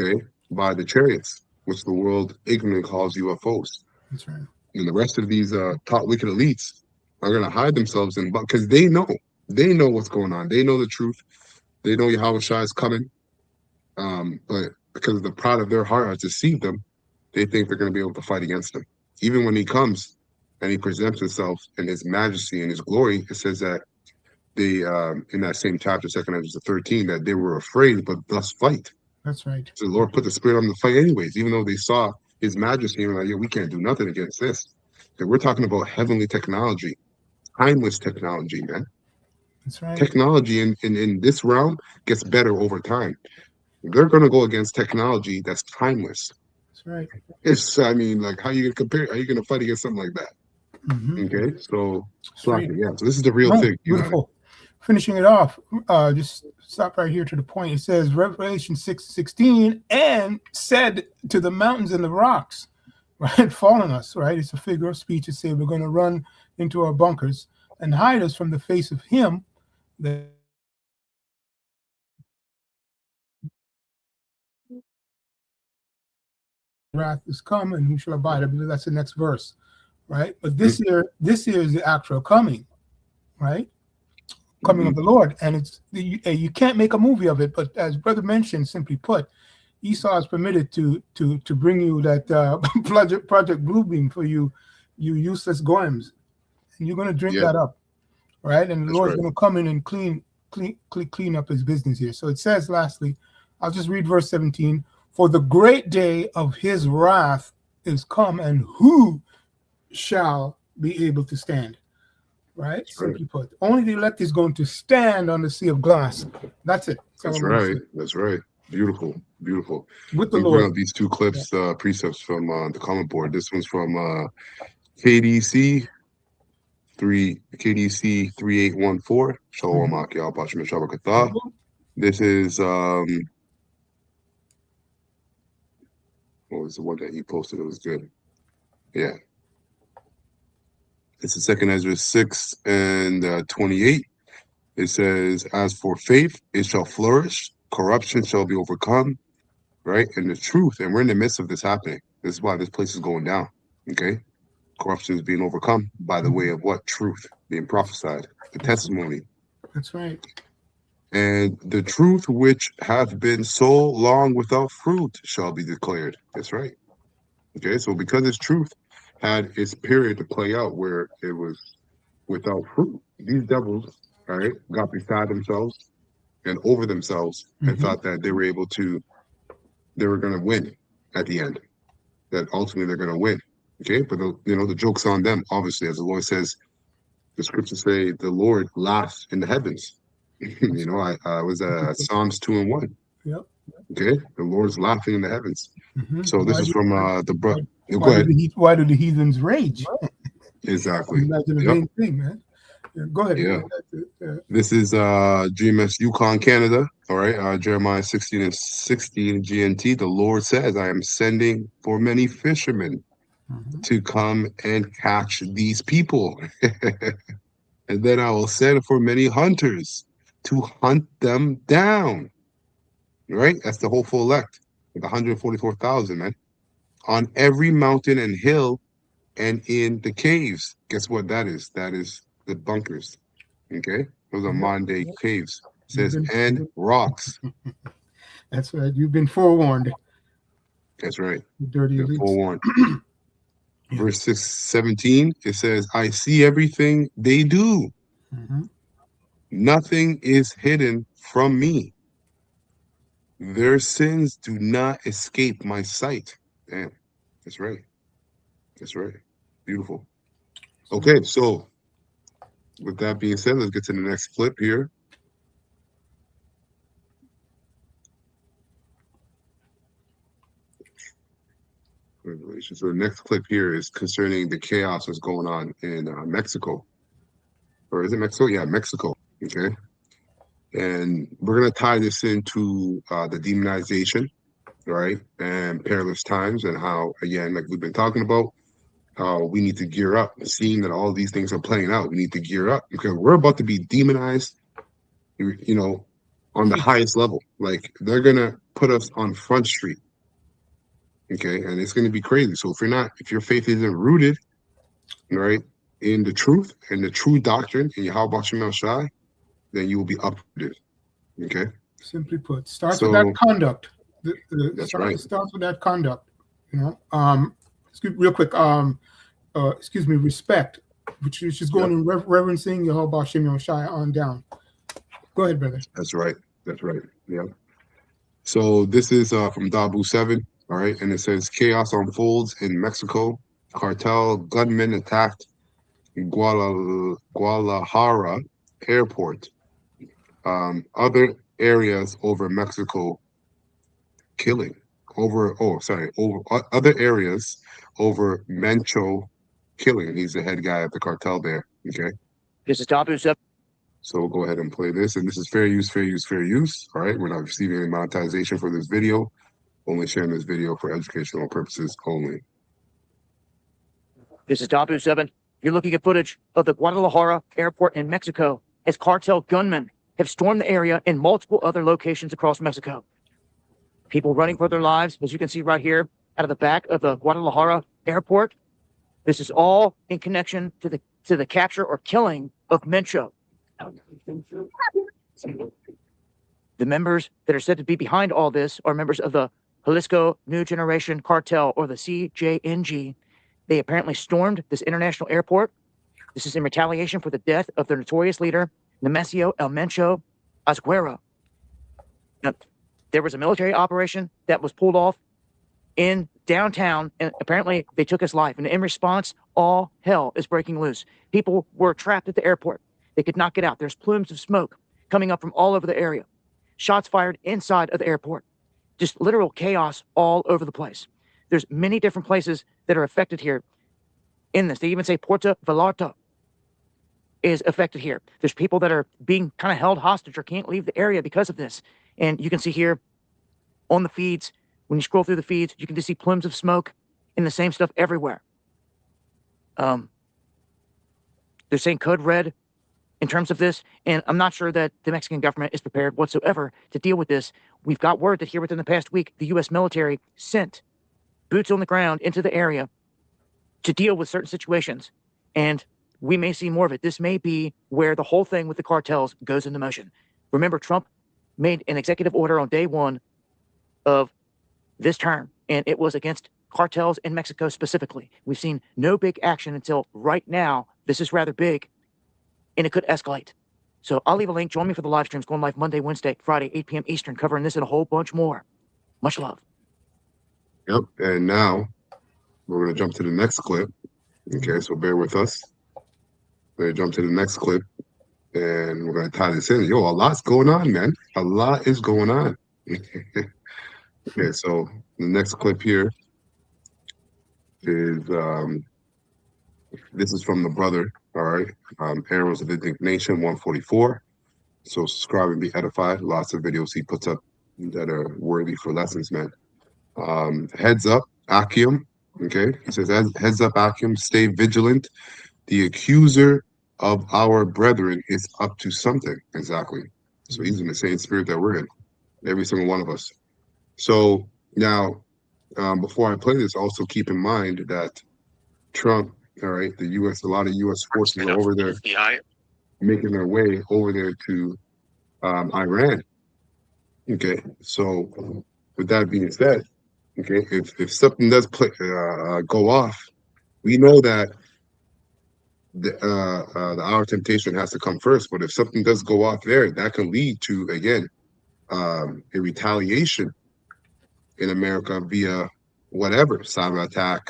okay, by the chariots, which the world ignorantly calls UFOs. That's right. And the rest of these top wicked elites are going to hide themselves in, because they know what's going on. They know the truth. They know Yahweh Shai is coming. But because of the pride of their heart has deceived them, they think they're going to be able to fight against him. Even when he comes and he presents himself in his majesty and his glory, it says that they, in that same chapter, 2 Ezra 13, that they were afraid, but thus fight. That's right. So the Lord put the spirit on them to fight anyways, even though they saw his majesty and were like, yeah, we can't do nothing against this. So we're talking about heavenly technology, timeless technology, man. That's right. Technology in this realm gets better over time. They're going to go against technology that's timeless. That's right. I mean, like, how you gonna compare? How you gonna fight against something like that? Okay, so Straight. yeah. So this is the real Right. thing. Beautiful. Finishing it off, just stop right here to the point. It says Revelation 6:16, and said to the mountains and the rocks, right, falling us, right? It's a figure of speech to say we're going to run into our bunkers and hide us from the face of him that wrath is come, and who shall abide? I believe that's the next verse, right? But this here is the actual coming, right? Coming of the Lord, and you can't make a movie of it. But as brother mentioned, simply put, Esau is permitted to bring you that Project Bluebeam for you useless goyim, and you're going to drink that up, right? And the Lord's going to come in and clean up his business here. So it says, lastly, I'll just read verse 17. For the great day of his wrath is come, and who shall be able to stand? Right? Simply put, only the elect is going to stand on the sea of glass. That's it. That's right. That's right. Beautiful. Beautiful. With the we Lord. Bring up these two clips, precepts from the comment board. This one's from KDC 3814. Shalom Akyal Bashim Shabakatha. This is what was the one that he posted? It was good. Yeah. It's the second Ezra 6 and 28. It says, as for faith, it shall flourish, corruption shall be overcome, right? And the truth, and we're in the midst of this happening. This is why this place is going down. Okay. Corruption is being overcome by the way of what? Truth being prophesied, the testimony. That's right. And the truth which hath been so long without fruit shall be declared. That's right. Okay, so because this truth had its period to play out where it was without fruit, these devils, all right, got beside themselves and over themselves and thought that they were going to win at the end. That ultimately they're going to win. Okay, but the joke's on them. Obviously, as the Lord says, the scriptures say the Lord laughs in the heavens. I was Psalms 2 and 1. Yep. Okay, the Lord's laughing in the heavens. So this is from the brother. Why do the heathens rage? Exactly. Imagine the same thing, man. Go ahead. Yeah. This is GMS Yukon, Canada. All right. Jeremiah 16 and 16 GNT. The Lord says, I am sending for many fishermen to come and catch these people. And then I will send for many hunters to hunt them down. Right? That's the hopeful elect. With 144,000, man. On every mountain and hill and in the caves. Guess what that is? That is the bunkers. Okay? Those are modern day caves. It says, and rocks. That's right. You've been forewarned. That's right. Dirty elites. Forewarned. Verse 17, it says, I see everything they do. Nothing is hidden from me. Their sins do not escape my sight. Damn. That's right. That's right. Beautiful. Okay, so with that being said, let's get to the next clip here. So the next clip here is concerning the chaos that's going on in Mexico. Or is it Mexico? Yeah, Mexico. Okay. And we're going to tie this into the demonization, right? And perilous times, and how, again, like we've been talking about, how we need to gear up. Seeing that all these things are playing out, we need to gear up because we're about to be demonized, on the highest level. Like, they're going to put us on Front Street. Okay, and it's going to be crazy. So if your faith isn't rooted, right, in the truth and the true doctrine in Yahweh Shem Shai, then you will be uprooted. Okay. Simply put, starts with that conduct. That's right. Starts with that conduct. Real quick. Respect, which is going in reverencing Yahweh Shem Shai on down. Go ahead, brother. That's right. That's right. Yeah. So this is from Dabu 7. All right, and it says chaos unfolds in Mexico. Cartel gunmen attacked Guadalajara airport. other areas over Mexico killing, over other areas over Mencho killing. He's the head guy of the cartel there. Okay. This is Tapu 7. So we'll go ahead and play this. And this is fair use, fair use, fair use. All right. We're not receiving any monetization for this video. Only sharing this video for educational purposes only. This is Tapu 7. You're looking at footage of the Guadalajara airport in Mexico as cartel gunmen have stormed the area in multiple other locations across Mexico. People running for their lives, as you can see right here, out of the back of the Guadalajara airport. This is all in connection to the capture or killing of Mencho. The members that are said to be behind all this are members of the Jalisco New Generation Cartel, or the CJNG. They apparently stormed this international airport. This is in retaliation for the death of their notorious leader, Nemesio El Mencho Asguero. Now, there was a military operation that was pulled off in downtown, and apparently they took his life. And in response, all hell is breaking loose. People were trapped at the airport. They could not get out. There's plumes of smoke coming up from all over the area. Shots fired inside of the airport. Just literal chaos all over the place. There's many different places that are affected here in this. They even say Puerto Vallarta is affected here. There's people that are being kind of held hostage or can't leave the area because of this. And you can see here on the feeds, when you scroll through the feeds, you can just see plumes of smoke and the same stuff everywhere. They're saying code red in terms of this, and I'm not sure that the Mexican government is prepared whatsoever to deal with this. We've got word that here within the past week, the U.S. military sent boots on the ground into the area to deal with certain situations, and we may see more of it. This may be where the whole thing with the cartels goes into motion. Remember, Trump made an executive order on day one of this term, and it was against cartels in Mexico specifically. We've seen no big action until right now. This is rather big, and it could escalate. So I'll leave a link. Join me for the live streams going live Monday, Wednesday, Friday, 8 p.m. Eastern, covering this and a whole bunch more. Much love. Yep. And now we're going to jump to the next clip. Okay, so bear with us. We're going to jump to the next clip, and we're going to tie this in. Yo, a lot's going on, man. A lot is going on. Okay, so the next clip here is this is from the brother, all right, Arrows of Indignation 144. So subscribe and be edified. Lots of videos he puts up that are worthy for lessons, man. Heads up, Akim. Okay, he says, heads up, Akim, stay vigilant. The accuser of our brethren is up to something. Exactly. So he's in the same spirit that we're in, every single one of us. So now, before I play this, also keep in mind that Trump, all right, the U.S., a lot of U.S. forces are over there making their way over there to Iran. Okay, so with that being said, okay, if something does go off, we know that the hour of temptation has to come first. But if something does go off there, that can lead to, again, a retaliation in America via whatever, cyber attack,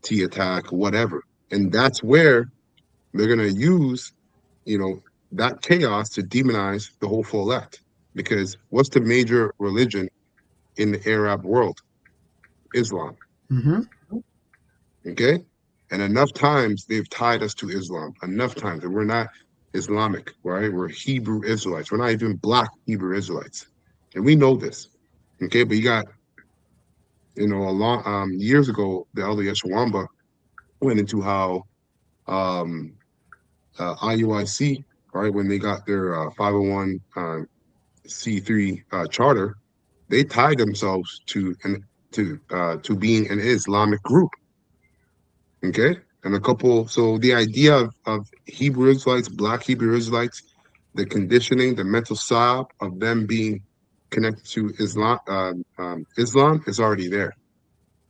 T attack, whatever. And that's where they're going to use, that chaos to demonize the hopeful elect. Because what's the major religion in the Arab world? Islam. Mm-hmm. Okay? And enough times they've tied us to Islam. Enough times. And we're not Islamic, right? We're Hebrew Israelites. We're not even black Hebrew Israelites. And we know this. Okay? But you got, a long years ago, the elder Yeshwamba went into how IUIC, right, when they got their 501c3 charter, they tied themselves to being an Islamic group. Okay, and so the idea of Hebrew Israelites, black Hebrew Israelites, the conditioning, the mental style of them being connected to Islam, Islam is already there.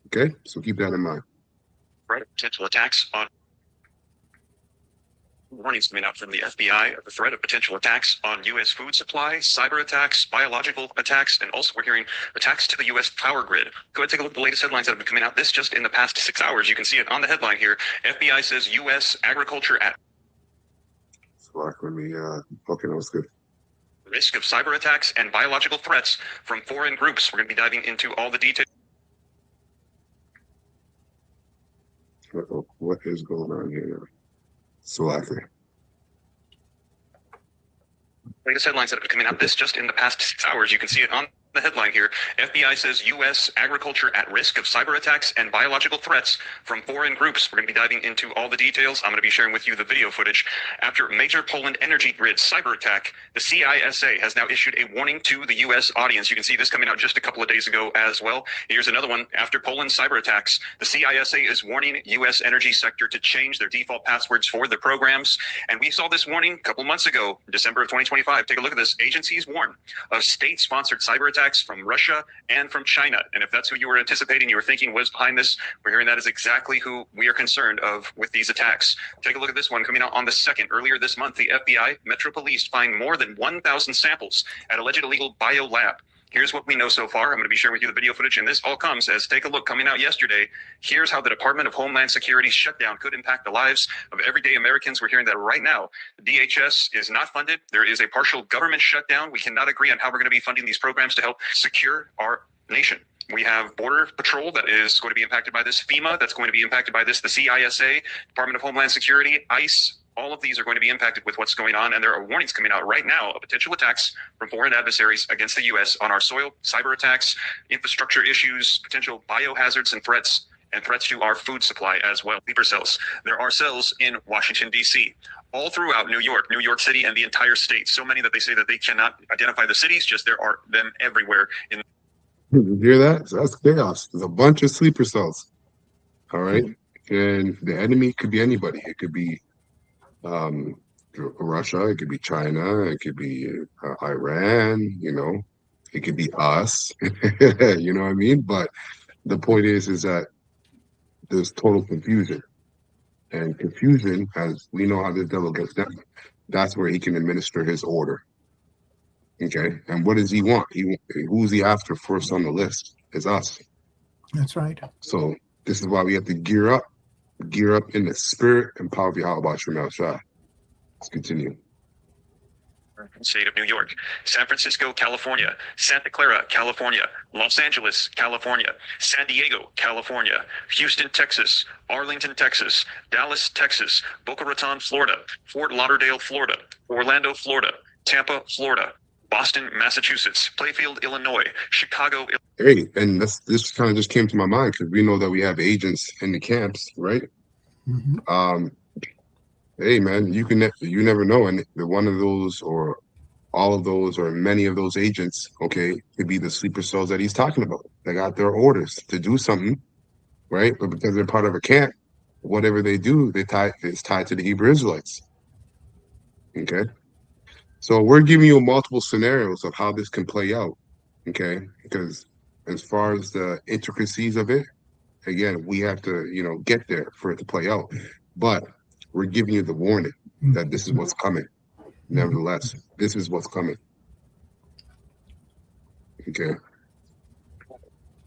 Okay, so keep that in mind. Threat of potential attacks on warnings coming out from the FBI of the threat of potential attacks on U.S. food supply, cyber attacks, biological attacks, and also we're hearing attacks to the U.S. power grid. Go ahead and take a look at the latest headlines that have been coming out. This just in the past 6 hours. You can see it on the headline here. FBI says U.S. agriculture at. So let me. Okay, that was good. risk of cyber attacks and biological threats from foreign groups. We're going to be diving into all the details. What is going on here? Slacker. Latest headlines that have been coming out this just in the past 6 hours. You can see it on the headline here. FBI says U.S. agriculture at risk of cyber attacks and biological threats from foreign groups. We're going to be diving into all the details. I'm going to be sharing with you the video footage. After major Poland energy grid cyber attack, the CISA has now issued a warning to the U.S. audience. You can see this coming out just a couple of days ago as well. Here's another one. After Poland's cyber attacks, the CISA is warning U.S. energy sector to change their default passwords for the programs. And we saw this warning a couple months ago, December of 2025. Take a look at this. Agencies warn of state-sponsored cyber attacks from Russia and from China. And if that's who you were anticipating, you were thinking was behind this, we're hearing that is exactly who we are concerned of with these attacks. Take a look at this one coming out on the 2nd. Earlier this month, the FBI, Metro Police find more than 1,000 samples at alleged illegal bio lab. Here's what we know so far. I'm going to be sharing with you the video footage, and this all comes as, take a look, coming out yesterday. Here's how the Department of Homeland Security's shutdown could impact the lives of everyday Americans. We're hearing that right now. The DHS is not funded. There is a partial government shutdown. We cannot agree on how we're going to be funding these programs to help secure our nation. We have Border Patrol that is going to be impacted by this, FEMA that's going to be impacted by this, the CISA, Department of Homeland Security, ICE. All of these are going to be impacted with what's going on, and there are warnings coming out right now of potential attacks from foreign adversaries against the U.S. on our soil, cyber attacks, infrastructure issues, potential biohazards and threats to our food supply as well. Sleeper cells. There are cells in Washington, D.C., all throughout New York City, and the entire state. So many that they say that they cannot identify the cities, just there are them everywhere. You hear that? So that's chaos. There's a bunch of sleeper cells. All right. And the enemy could be anybody. It could be Russia, it could be China, it could be Iran, it could be us, you know what I mean? But the point is that there's total confusion, and confusion, as we know how this devil gets down, that's where he can administer his order. Okay, and what does he want? Who's he after first on the list? Is us. That's right. So this is why we have to gear up in the spirit and power of Yahweh Shemel Shah. Let's continue. State of New York, San Francisco, California, Santa Clara, California, Los Angeles, California, San Diego, California, Houston, Texas, Arlington, Texas, Dallas, Texas, Boca Raton, Florida, Fort Lauderdale, Florida, Orlando, Florida, Tampa, Florida, Boston, Massachusetts, Plainfield, Illinois, Chicago. Hey, and this kind of just came to my mind because we know that we have agents in the camps, right? Mm-hmm. Hey, man, you never know, and one of those or all of those or many of those agents, okay, could be the sleeper cells that he's talking about. They got their orders to do something, right? But because they're part of a camp, whatever they do, it's tied to the Hebrew Israelites. Okay. So we're giving you multiple scenarios of how this can play out, okay? Because as far as the intricacies of it, again, we have to, get there for it to play out. But we're giving you the warning that this is what's coming. Nevertheless, this is what's coming. Okay.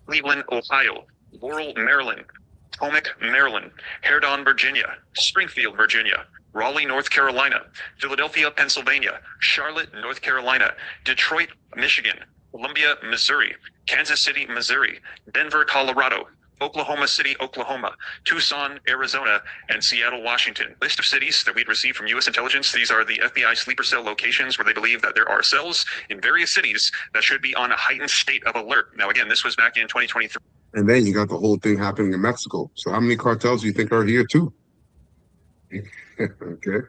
Cleveland, Ohio, Laurel, Maryland, Potomac, Maryland, Herdon, Virginia, Springfield, Virginia, Raleigh, North Carolina, Philadelphia, Pennsylvania, Charlotte, North Carolina, Detroit, Michigan, Columbia, Missouri, Kansas City, Missouri, Denver, Colorado, Oklahoma City, Oklahoma, Tucson, Arizona, and Seattle, Washington. List of cities that we'd received from U.S. intelligence. These are the FBI sleeper cell locations where they believe that there are cells in various cities that should be on a heightened state of alert. Now, again, this was back in 2023. And then you got the whole thing happening in Mexico. So how many cartels do you think are here too? Okay.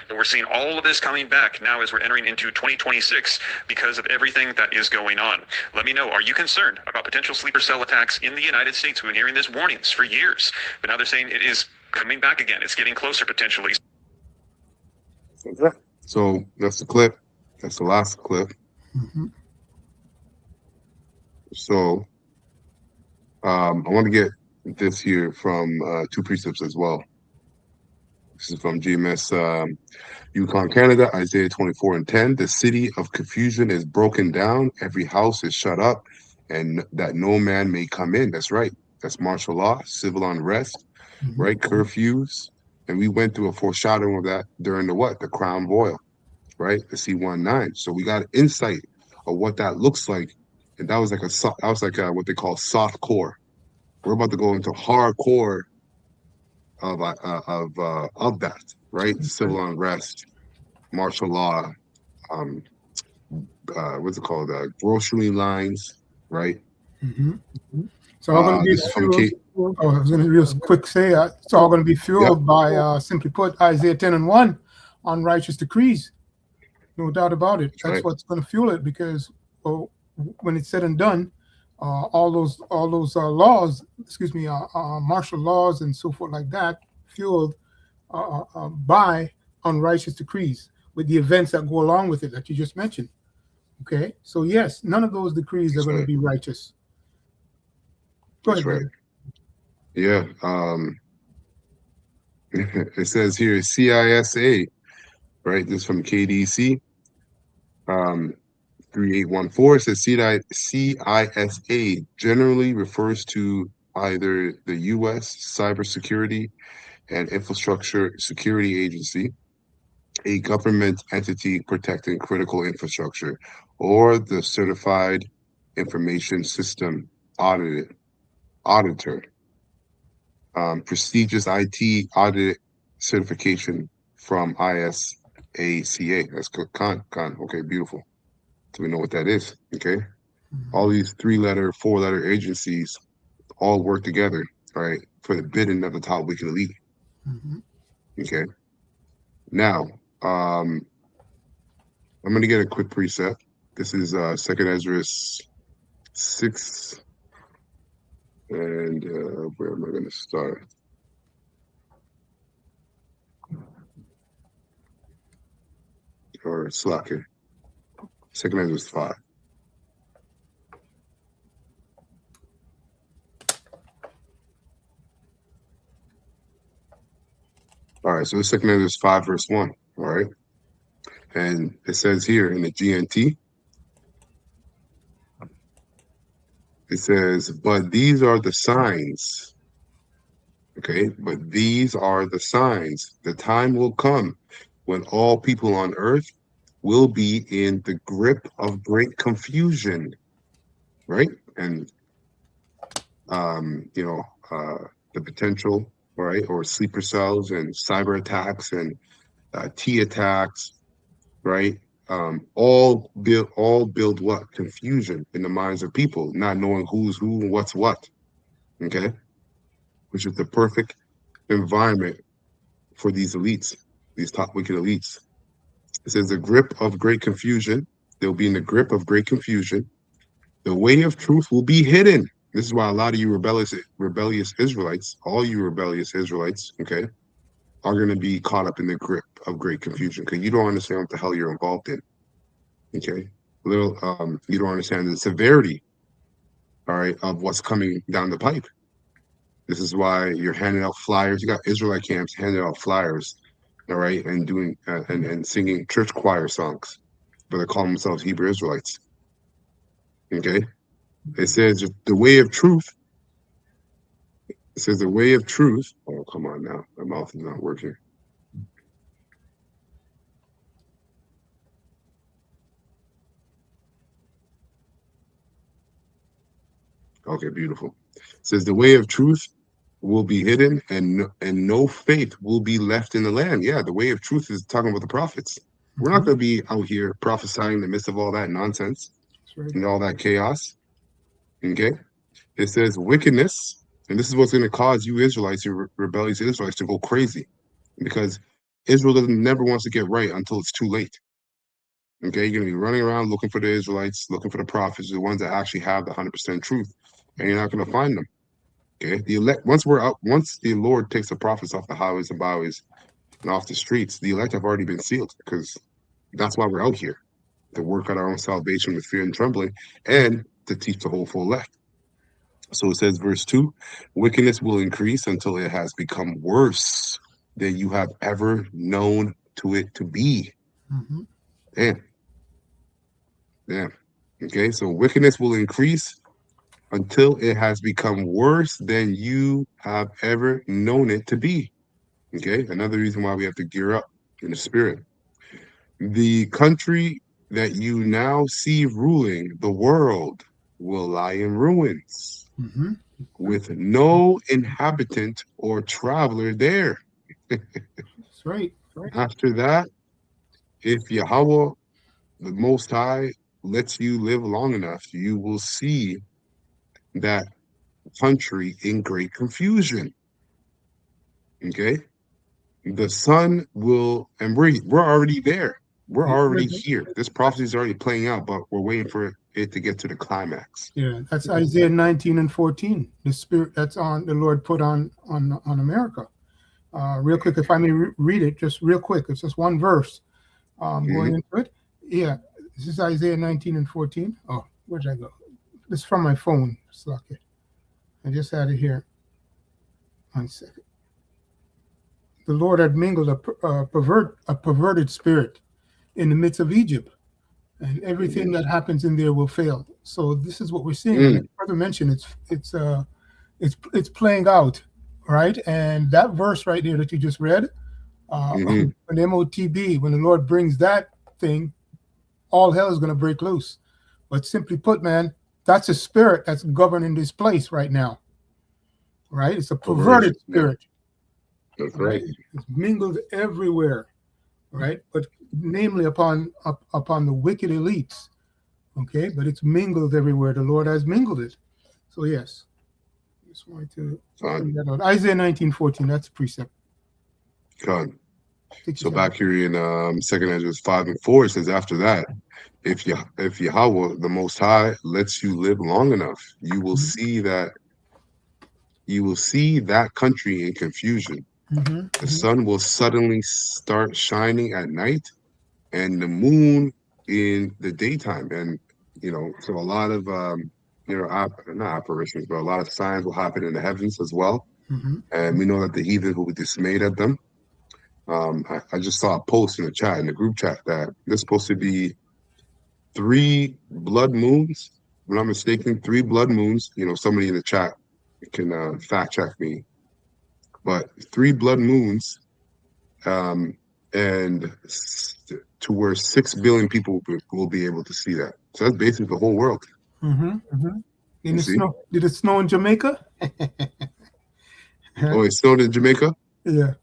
And we're seeing all of this coming back now as we're entering into 2026 because of everything that is going on. Let me know, are you concerned about potential sleeper cell attacks in the United States? We've been hearing these warnings for years, but now they're saying it is coming back again. It's getting closer potentially. So that's the clip. That's the last clip. Mm-hmm. So I want to get this here from two precepts as well. This is from GMS Yukon, Canada, Isaiah 24:10. The city of confusion is broken down. Every house is shut up, and that no man may come in. That's right. That's martial law, civil unrest, right? Curfews. And we went through a foreshadowing of that during the Crown Boil. right? The C19. So we got insight of what that looks like, and that was like what they call soft core. We're about to go into hardcore of that, right? Civil unrest, martial law, um, what's it called? Grocery lines, right? Mm-hmm. It's all going to be This is from fueled. Oh, I was going to real quick say it's all going to be fueled by, simply put, Isaiah 10:1 on righteous decrees. No doubt about it. That's right. what's going to fuel it, because when it's said and done, all those laws, martial laws and so forth like that, fueled by unrighteous decrees with the events that go along with it that you just mentioned. Okay, so yes, none of those decrees are going to be righteous. Go ahead, right. Yeah. It says here CISA, right? This is from KDC. 3814 says CISA generally refers to either the U.S. Cybersecurity and Infrastructure Security Agency, a government entity protecting critical infrastructure, or the Certified Information System Auditor. Prestigious IT audit certification from ISACA. That's con. Okay, beautiful. So we know what that is. Okay. All these 3-letter, 4-letter agencies all work together, right, for the bidding of the top wicked elite. Okay. Now, I'm going to get a quick precept. This is 2nd Ezra 6. And where am I going to start? Or Slacker. 2nd Ezra 5. All right, so the 2nd Ezra 5, verse 1. All right. And it says here in the GNT, it says, but these are the signs. Okay, but these are the signs. The time will come when all people on earth will be in the grip of great confusion, right? And the potential, right, or sleeper cells and cyber attacks and T attacks, right? All build what? Confusion in the minds of people, not knowing who's who and what's what. Okay, which is the perfect environment for these elites, these top wicked elites. It says the grip of great confusion. They'll be in the grip of great confusion. The way of truth will be hidden. This is why a lot of you rebellious Israelites, all you rebellious Israelites, okay, are going to be caught up in the grip of great confusion because you don't understand what the hell you're involved in. Okay, you don't understand the severity, all right, of what's coming down the pipe. This is why you're handing out flyers. You got Israelite camps handing out flyers, all right, and doing and singing church choir songs, but they call themselves Hebrew Israelites. Okay, it says the way of truth. It says the way of truth. Oh, come on now, my mouth is not working. Okay, beautiful. It says the way of truth will be hidden, and no faith will be left in the land. Yeah, the way of truth is talking about the prophets. We're not going to be out here prophesying in the midst of all that nonsense and all that chaos. Okay, it says wickedness, and this is what's going to cause you Israelites, you rebellious Israelites, to go crazy, because Israel never wants to get right until it's too late. Okay, you're going to be running around looking for the Israelites, looking for the prophets, the ones that actually have the 100% truth, and you're not going to find them. Okay, the elect, once the Lord takes the prophets off the highways and byways and off the streets, the elect have already been sealed, because that's why we're out here, to work out our own salvation with fear and trembling, and to teach the whole full elect. So it says, verse 2, wickedness will increase until it has become worse than you have ever known it to be. Damn. Okay, so wickedness will increase until it has become worse than you have ever known it to be. Okay, another reason why we have to gear up in the spirit. The country that you now see ruling the world will lie in ruins, Mm-hmm. with no inhabitant or traveler there. That's right. After that, if Yahweh, the Most High, lets you live long enough, you will see that country in great confusion. Okay? The sun will, and we're already there. We're already here. This prophecy is already playing out, but we're waiting for it to get to the climax. Yeah, that's Isaiah 19 and 14. The spirit that's on the Lord put on America. Real quick, if I may read it, just real quick. It's just one verse. Going into it. Yeah, this is Isaiah 19 and 14. Oh, where did I go? This is from my phone. It's lucky. I just had it here. 1 second. The Lord had mingled a perverted spirit in the midst of Egypt, and everything that happens in there will fail. So this is what we're seeing. And as further mentioned, it's playing out, right? And that verse right there that you just read, when MOTB, when the Lord brings that thing, all hell is going to break loose. But simply put, man, that's a spirit that's governing this place right now, right? It's a perverted spirit. That's right. It's mingled everywhere, right? But namely upon the wicked elites, okay? But it's mingled everywhere. The Lord has mingled it. So yes, just wanted to bring that out. Isaiah 19:14. That's a precept. God. So back here in 2 Ezra 5 and 4, it says after that, if Yahweh, the Most High, lets you live long enough, you will see that country in confusion. The sun will suddenly start shining at night, and the moon in the daytime. And so a lot of not apparitions, but a lot of signs will happen in the heavens as well. And we know that the heathens will be dismayed at them. I just saw a post in the chat, in the group chat, that there's supposed to be 3 blood moons. If I'm not mistaken, 3 blood moons. Somebody in the chat can fact check me. But 3 blood moons, and to where 6 billion people will be able to see that. So that's basically the whole world. Did it snow in Jamaica? Oh, it snowed in Jamaica? Yeah.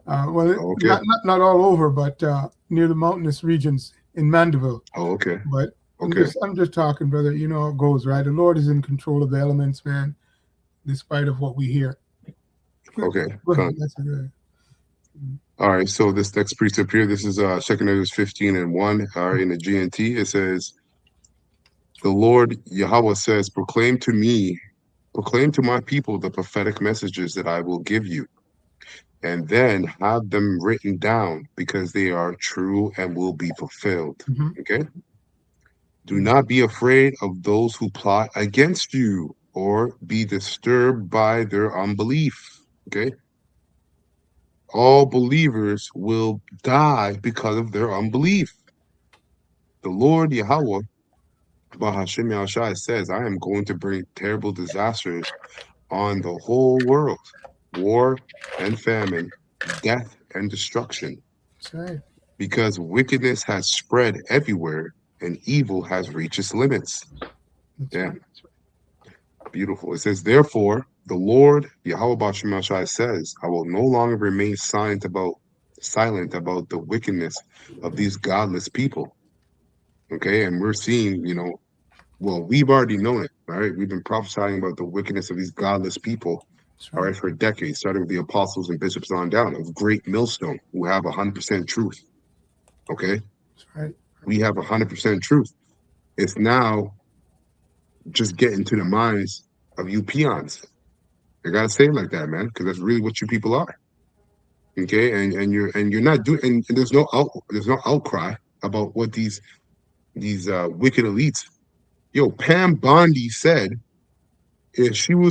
Well, not all over, but near the mountainous regions in Mandeville. Oh, okay. But I'm just talking, brother. You know how it goes, right? The Lord is in control of the elements, man, despite of what we hear. Okay. That's good. All right. So this next precept here, this is 2 Ezra 15 and 1. In the GNT, it says, the Lord Yahweh says, proclaim to my people the prophetic messages that I will give you, and then have them written down, because they are true and will be fulfilled. Okay? Do not be afraid of those who plot against you, or be disturbed by their unbelief. Okay? All believers will die because of their unbelief. The Lord Yahweh, Bahashim Yahushai, says, I am going to bring terrible disasters on the whole world, war and famine, death and destruction. That's right. Because wickedness has spread everywhere and evil has reached its limits. Right. Beautiful. It says, therefore, the Lord Yahweh Bahashim Yahushai says, I will no longer remain silent about the wickedness of these godless people. Okay, and we're seeing, we've already known it, all right? We've been prophesying about the wickedness of these godless people, all right, for decades, starting with the apostles and bishops on down, of great millstone, who have 100% truth, okay? That's right. We have 100% truth. It's now just getting to the minds of you peons. I gotta say it like that, man, because that's really what you people are. Okay, and you're not doing, and there's no outcry about what these wicked elites. Yo, Pam Bondi said if they were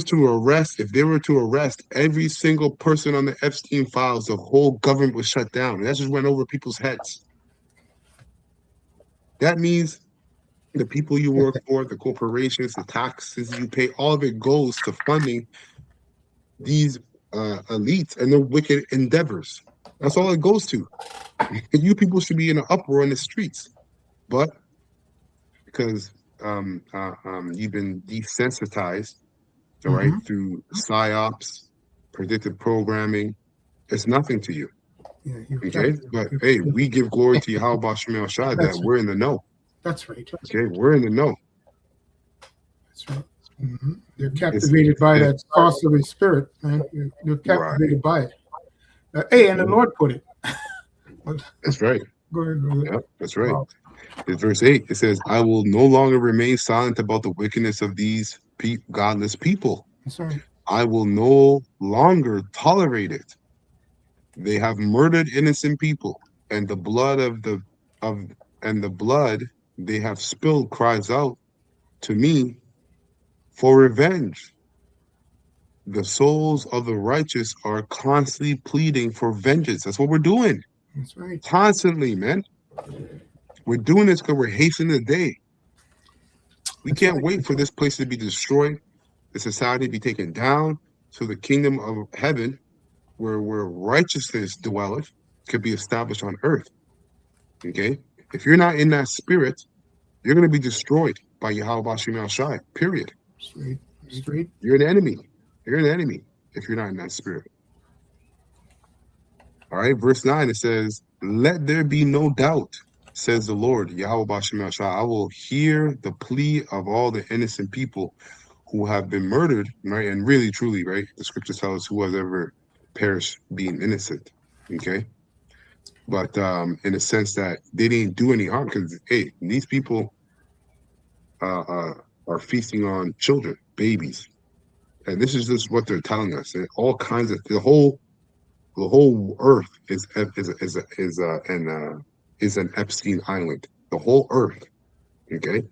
to arrest every single person on the Epstein files, the whole government was shut down. And that just went over people's heads. That means the people you work for, the corporations, the taxes you pay, all of it goes to funding these elites and their wicked endeavors. That's all it goes to. You people should be in an uproar in the streets, but because you've been desensitized, all right, through psyops, predictive programming, it's nothing to you. Yeah, you Okay, but hey, we give glory to Yahweh Shemel Shai that we're in the know. That's right. Okay, we're in the know. That's right. They're captivated by that sorcery spirit, man. They're captivated by it. Hey, and the Lord put it. That's right. Go ahead. Yep, that's right. Wow. In verse 8, it says, I will no longer remain silent about the wickedness of these godless people. That's right. I will no longer tolerate it. They have murdered innocent people, and the blood they have spilled cries out to me for revenge. The souls of the righteous are constantly pleading for vengeance. That's what we're doing. That's right. Constantly, man. We're doing this because we're hastening the day. We can't wait for this place to be destroyed, the society to be taken down, so the kingdom of heaven, where righteousness dwelleth, could be established on earth. Okay? If you're not in that spirit, you're going to be destroyed by Yahweh Shemel Shai, period. Straight. You're an enemy. You're an enemy if you're not in that spirit. All right, verse 9, it says, let there be no doubt, says the Lord, Yahweh Shemel Shai, I will hear the plea of all the innocent people who have been murdered, right? And really, truly, right? The scriptures tell us who has ever perished being innocent, okay? But in a sense that they didn't do any harm, because, hey, these people are feasting on children, babies. And this is just what they're telling us. And all kinds of, the whole earth is an Epstein Island. The whole earth, okay?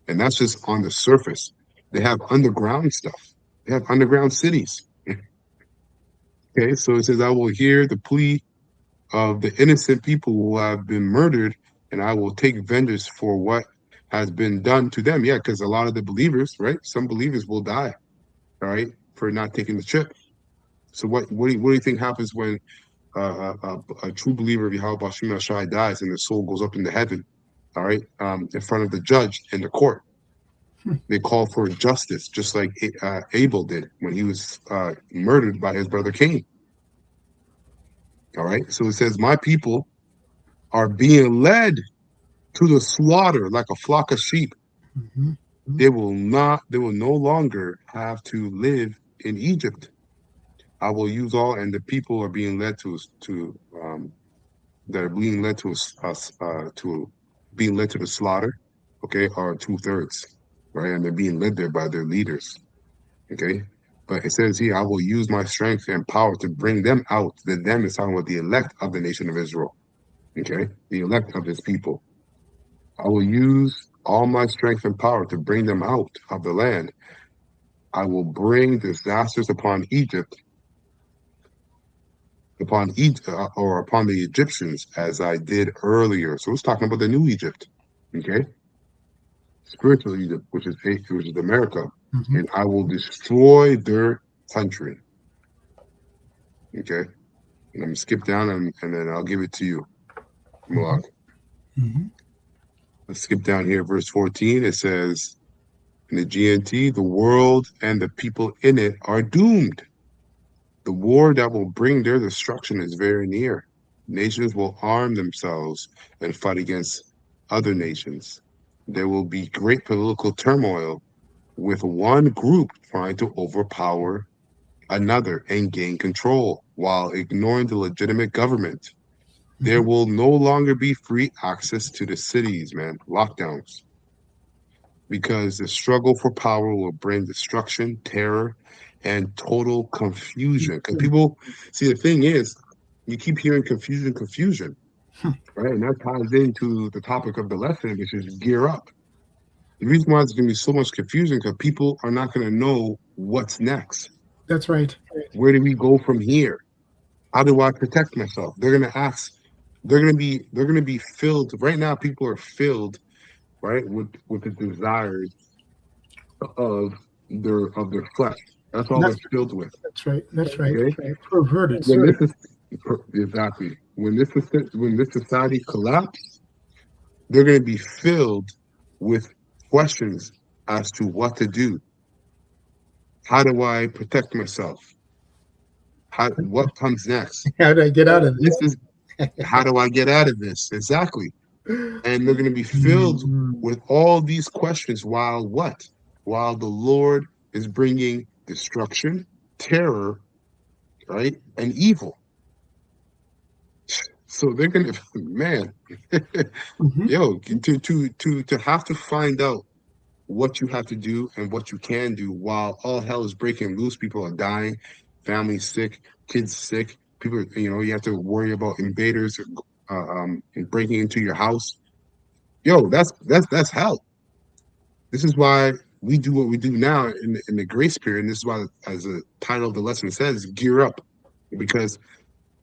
And that's just on the surface. They have underground stuff. They have underground cities. Okay, so it says, I will hear the plea of the innocent people who have been murdered, and I will take vengeance for what has been done to them. Yeah, because a lot of the believers, right? Some believers will die, all right, for not taking the trip. So what do you think happens when a true believer of Yahweh Shemel Shai dies and the soul goes up into heaven, all right, in front of the judge in the court? They call for justice, just like Abel did when he was murdered by his brother Cain. All right, so it says, my people are being led to the slaughter like a flock of sheep. They will no longer have to live in Egypt. I will use all, and the people are being led to the slaughter, okay, are 2/3, right? And they're being led there by their leaders, okay? But it says here, I will use my strength and power to bring them out. The them is talking about the elect of the nation of Israel, okay? The elect of his people. I will use all my strength and power to bring them out of the land. I will bring disasters upon Egypt, upon the Egyptians, as I did earlier. So it's talking about the new Egypt, okay? Spiritual Egypt, which is America, and I will destroy their country. Okay, and I'm gonna skip down and then I'll give it to you, Malak. Let's skip down here, verse 14. It says, in the GNT, the world and the people in it are doomed. The war that will bring their destruction is very near. Nations will arm themselves and fight against other nations. There will be great political turmoil, with one group trying to overpower another and gain control while ignoring the legitimate government. There will no longer be free access to the cities, man. Lockdowns. Because the struggle for power will bring destruction, terror, and total confusion. Because people, see, the thing is, you keep hearing confusion, right? And that ties into the topic of the lesson, which is gear up. The reason why there's going to be so much confusion because people are not going to know what's next. That's right. Where do we go from here? How do I protect myself? They're going to ask. They're going to be filled. Right now, people are filled, right, with the desires of their flesh. That's all they're filled with. That's right. That's right. Okay? Perverted. Exactly. When this society collapses, they're going to be filled with questions as to what to do. How do I protect myself? What comes next? How do I get out of This this? is how do I get out of this? Exactly. And they're going to be filled with all these questions while what? While the Lord is bringing destruction, terror, right, and evil. So they're gonna, man, yo, to have to find out what you have to do and what you can do while all hell is breaking loose. People are dying, families sick, kids sick. People, you have to worry about invaders breaking into your house. Yo, that's hell. This is why we do what we do now in the grace period. And this is why, as the title of the lesson says, gear up, because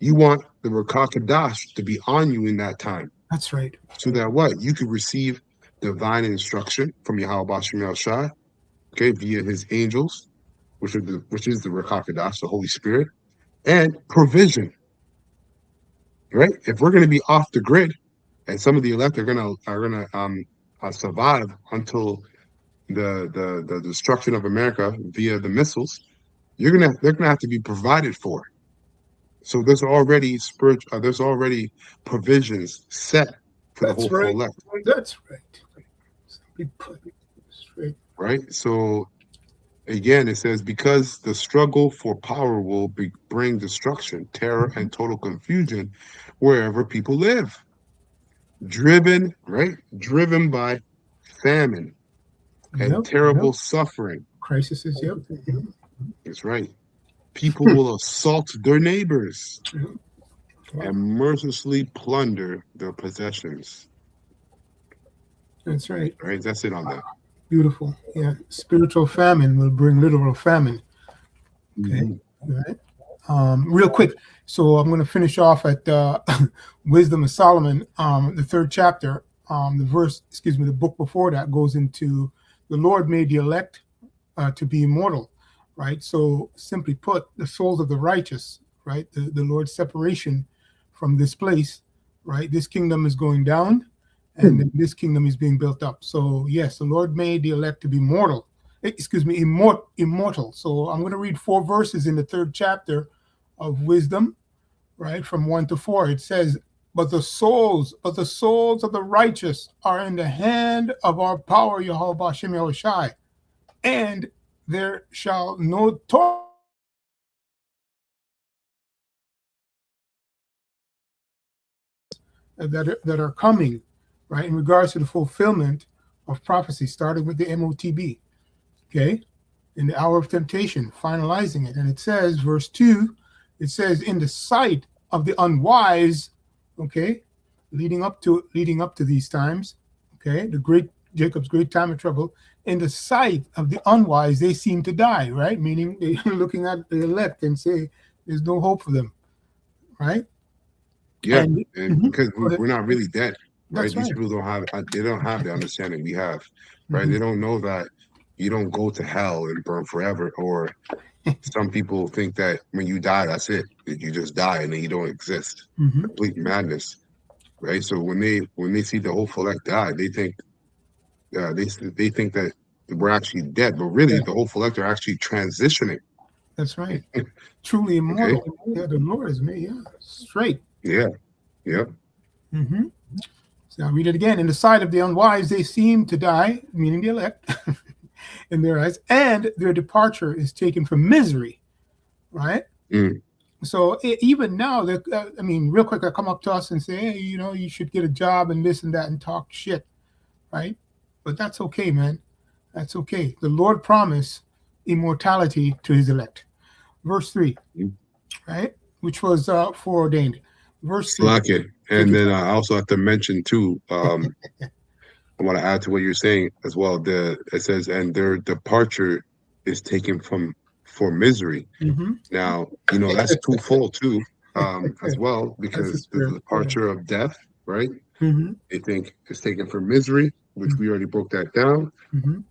you want the Rakakadash to be on you in that time. That's right. So that what? You could receive divine instruction from Yahweh Bashim El Shai, okay, via his angels, which is the Rakakadash, the Holy Spirit, and provision. Right? If we're gonna be off the grid, and some of the elect are gonna survive until the destruction of America via the missiles, they're gonna have to be provided for. So there's already there's already provisions set for the whole That's right. elect. That's right. Simply put, straight. Right. So again, it says because the struggle for power will bring destruction, terror, and total confusion wherever people live. Driven, right? Driven by famine and terrible suffering. Crisis is yep. That's right. People will assault their neighbors and mercilessly plunder their possessions. That's right. Right. That's it on that. Beautiful. Yeah. Spiritual famine will bring literal famine. Okay. All right. Real quick. So I'm going to finish off at Wisdom of Solomon, the 3rd chapter. The book before that goes into the Lord made the elect to be immortal, right? So simply put, the souls of the righteous, right? The Lord's separation from this place, right? This kingdom is going down and this kingdom is being built up. So yes, the Lord made the elect to be immortal. So I'm going to read 4 verses in the 3rd chapter of Wisdom, right? From 1 to 4. It says, but the souls of the righteous are in the hand of our power, Yahweh Bashim Yahushai, and there shall no that are coming, right, in regards to the fulfillment of prophecy, starting with the MOTB, okay, in the hour of temptation, finalizing it. And it says, verse 2, it says, in the sight of the unwise, okay, leading up to these times, okay, Jacob's great time of trouble, in the sight of the unwise, they seem to die, right? Meaning they're looking at the elect and say there's no hope for them, right? Yeah, and because we're not really dead, right? That's These right. people don't have the understanding we have, right? They don't know that you don't go to hell and burn forever, or some people think that when you die, that's it. That you just die and then you don't exist. Complete madness, right? So when they see the whole elect die, they think they think that we're actually dead, but really the whole elect are actually transitioning. That's right. Truly immortal. Okay. Yeah, the Lord is me. Yeah, straight. Yeah. Yep. So I'll read it again. In the sight of the unwise, they seem to die, meaning the elect, in their eyes, and their departure is taken from misery, right? So even now, real quick, they come up to us and say, hey, you should get a job and this and that and talk shit, right? But that's okay, man. That's okay. The Lord promised immortality to his elect. Verse 3, right? Which was foreordained. Verse 3. Like it. And then I also have to mention too, I want to add to what you're saying as well. It says, and their departure is taken for misery. Now, that's twofold too, as well, because the departure of death, right? They think it's taken for misery, which we already broke that down.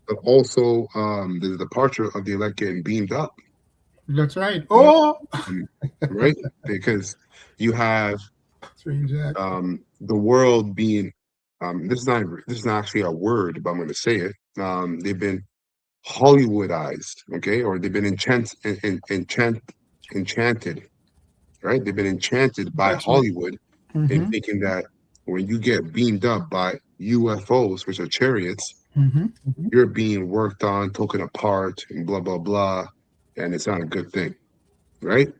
But also the departure of the elect getting beamed up. That's right. Oh, right? Because you have strange act. the world being this is not actually a word, but I'm going to say it. They've been Hollywoodized, okay, or they've been enchanted, right? They've been enchanted by That's right. Hollywood in thinking that when you get beamed up by UFOs, which are chariots, you're being worked on, taken apart, and blah blah blah, and it's not a good thing, right?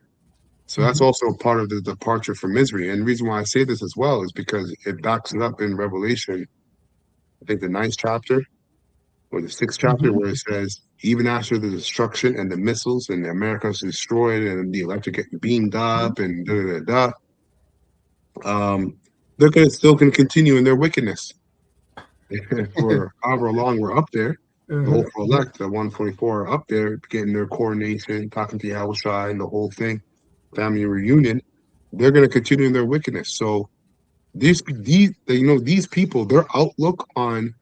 So that's also part of the departure from misery. And the reason why I say this as well is because it backs it up in Revelation, I think the ninth chapter or the sixth chapter, where it says, even after the destruction and the missiles and America's destroyed and the electric getting beamed up and da da da da, they're still gonna continue in their wickedness for however long we're up there. The hopeful elect, the 144 are up there getting their coronation, talking to Yahushua and the whole thing, family reunion. They're going to continue in their wickedness. So these people, their outlook on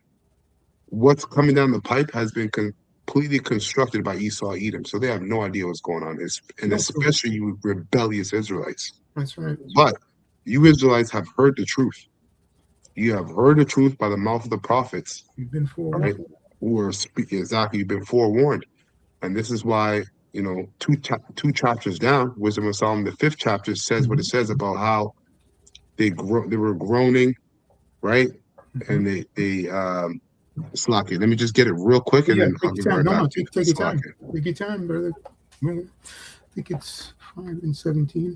what's coming down the pipe has been completely constructed by Esau Edom. So they have no idea what's going on, and especially you rebellious Israelites. That's right. But you Israelites have heard the truth. You have heard the truth by the mouth of the prophets. You've been forewarned. Right? Who are speaking exactly. You've been forewarned, and this is why two chapters down, Wisdom of Solomon, the 5th chapter says what it says about how they were groaning, right? And they slack it. Let me just get it real quick, and then I'll give it right back. Take your time. Take your time, brother. I think it's 5 and 17.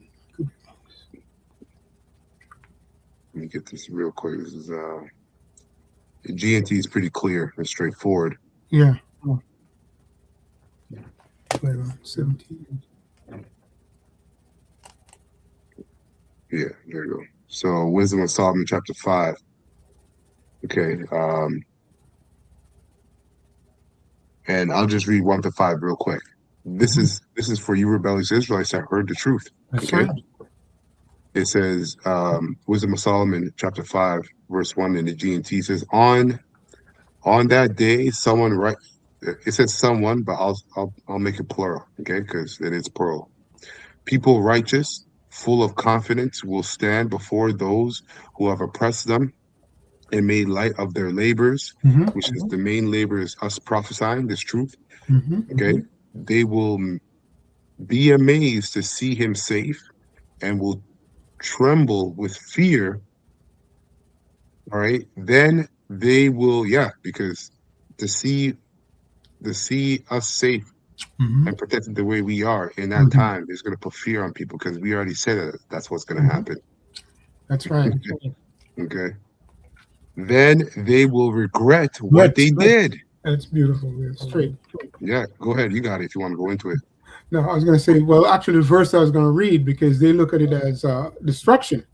Let me get this real quick. This is G&T is pretty clear and straightforward. Yeah. Wait on 17. Yeah, there you go. So Wisdom of Solomon, chapter 5. Okay. And I'll just read 1 to 5 real quick. This is for you rebellious Israelites that heard the truth. That's okay. Right. It says, Wisdom of Solomon, chapter 5, verse 1 in the G&T says, on that day, someone it says someone, but I'll make it plural, okay, because it is plural. People righteous, full of confidence, will stand before those who have oppressed them and made light of their labors, which is the main labor is us prophesying this truth. Okay, they will be amazed to see him safe and will tremble with fear. All right, then they will, because to see us safe and protected the way we are in that time is going to put fear on people, because we already said that that's what's going to happen. That's right. Okay. Then they will regret what they did. That's beautiful. That's straight. Yeah, go ahead. You got it if you want to go into it. No, I was going to say, well, actually, the verse I was going to read, because they look at it as destruction.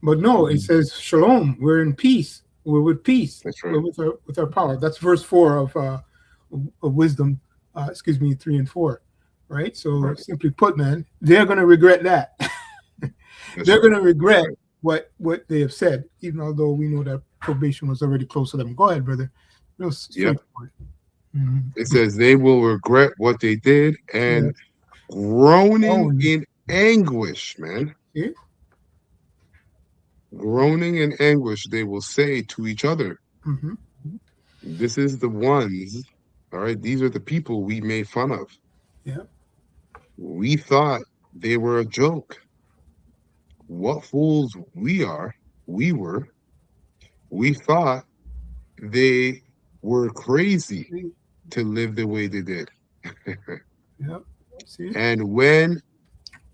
But no, it says shalom. We're in peace. We're with peace. That's right. We're with our power. That's verse 4 of Wisdom. 3 and 4. Right. So simply put, man, they're going to regret that. They're going to regret what they have said, even although we know that probation was already close to them. Go ahead, brother. Real straightforward. It says they will regret what they did and groaning in anguish, man. Yeah. Groaning in anguish, they will say to each other, this is the ones, all right, these are the people we made fun of. Yeah. We thought they were a joke. What fools we were. We thought they were crazy to live the way they did. Yep. See? And when